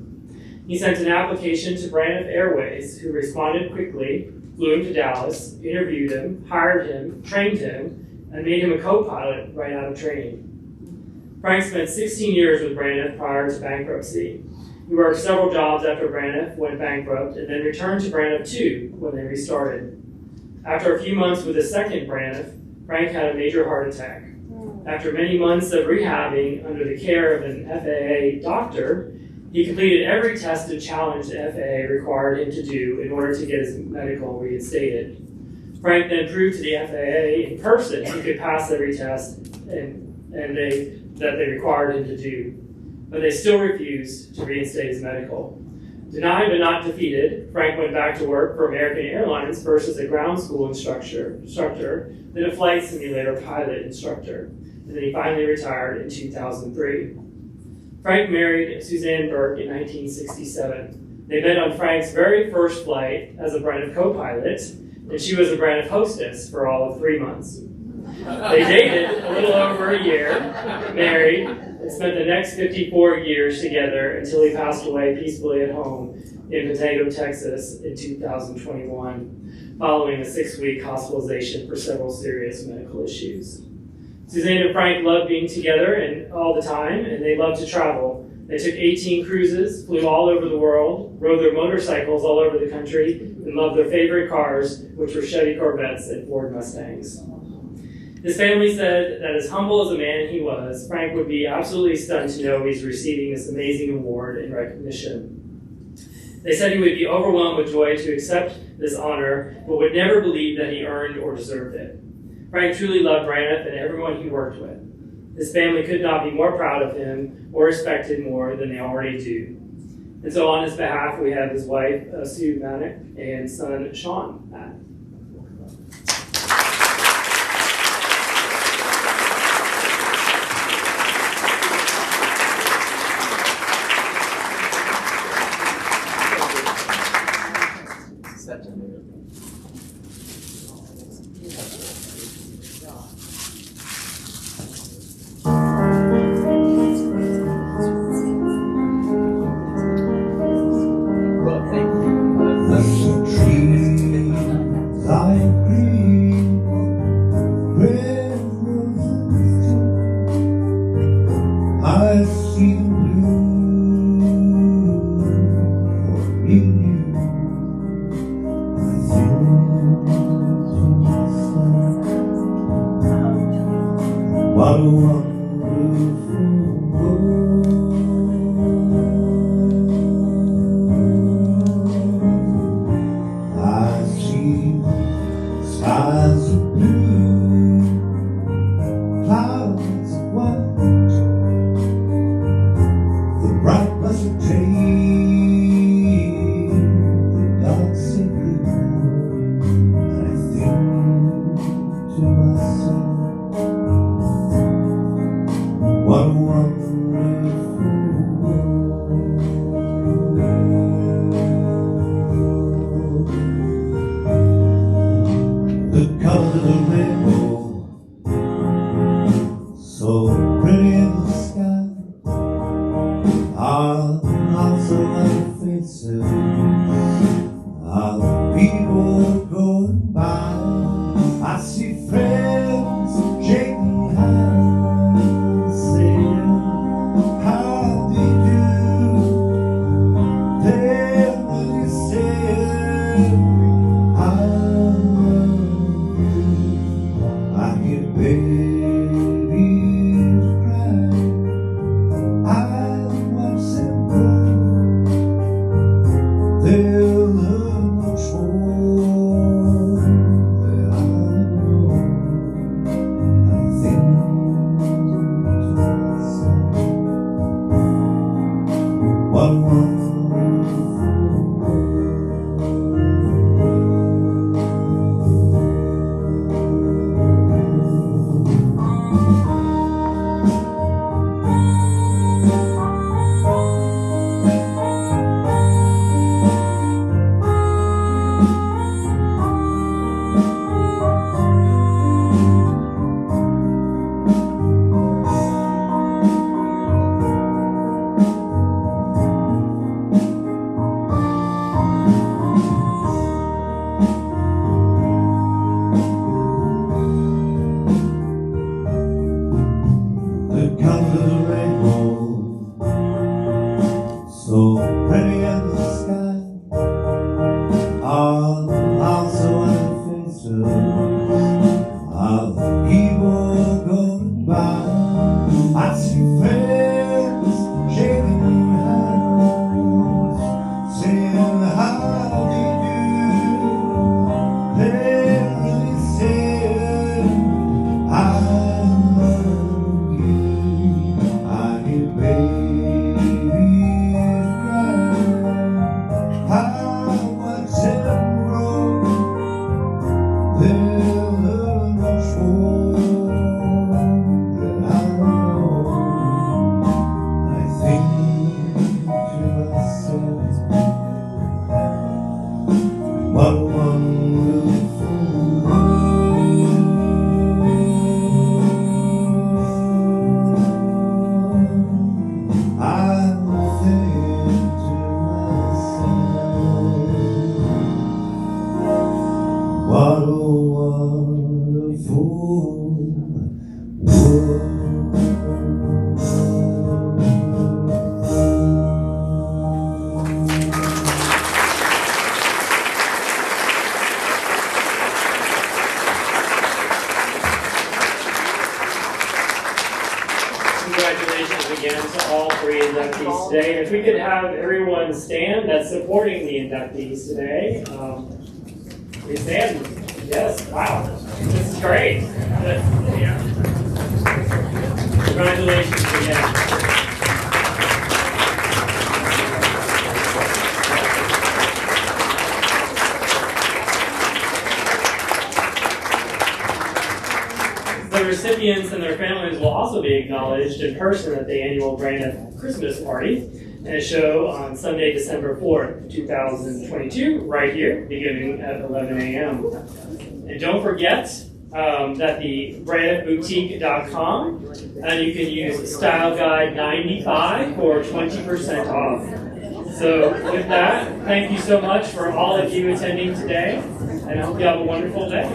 He sent an application to Braniff Airways, who responded quickly, flew him to Dallas, interviewed him, hired him, trained him, and made him a co-pilot right out of training. Frank spent 16 years with Braniff prior to bankruptcy. He worked several jobs after Braniff went bankrupt and then returned to Braniff too when they restarted. After a few months with the second Braniff, Frank had a major heart attack. After many months of rehabbing under the care of an FAA doctor, He completed every test and challenge the FAA required him to do in order to get his medical reinstated. Frank then proved to the FAA in person he could pass every test that they required him to do, but they still refused to reinstate his medical. Denied but not defeated, Frank went back to work for American Airlines, first as a ground school instructor, then a flight simulator pilot instructor, and then he finally retired in 2003. Frank married Suzanne Burke in 1967. They met on Frank's very first flight as a Braniff co-pilot, and she was a Braniff hostess for all of 3 months. They dated a little over a year, married, and spent the next 54 years together until he passed away peacefully at home in Potato, Texas in 2021, following a 6-week hospitalization for several serious medical issues. Suzanne and Frank loved being together and all the time, and they loved to travel. They took 18 cruises, flew all over the world, rode their motorcycles all over the country, and loved their favorite cars, which were Chevy Corvettes and Ford Mustangs. His family said that as humble as a man he was, Frank would be absolutely stunned to know he's receiving this amazing award and recognition. They said he would be overwhelmed with joy to accept this honor, but would never believe that he earned or deserved it. Frank truly loved Braniff and everyone he worked with. His family could not be more proud of him or respect him more than they already do. And so on his behalf, we have his wife, Sue Manick, and son, Sean Manick. They'll learn much more than I know. What a wonderful world. Congratulations again to all three inductees today. If we could have everyone stand that's supporting the inductees today. Please stand. Yes, wow. This is great. Yeah. Congratulations again. The recipients and their families will also be acknowledged in person at the annual Braniff Christmas party and a show on Sunday, December 4th, 2022, right here, beginning at 11 a.m. And don't forget that the BraniffBoutique.com, and you can use Style Guide 95 for 20% off. So with that, thank you so much for all of you attending today, and I hope you have a wonderful day.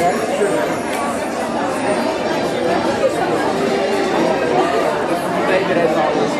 Thanks, David. David, as always.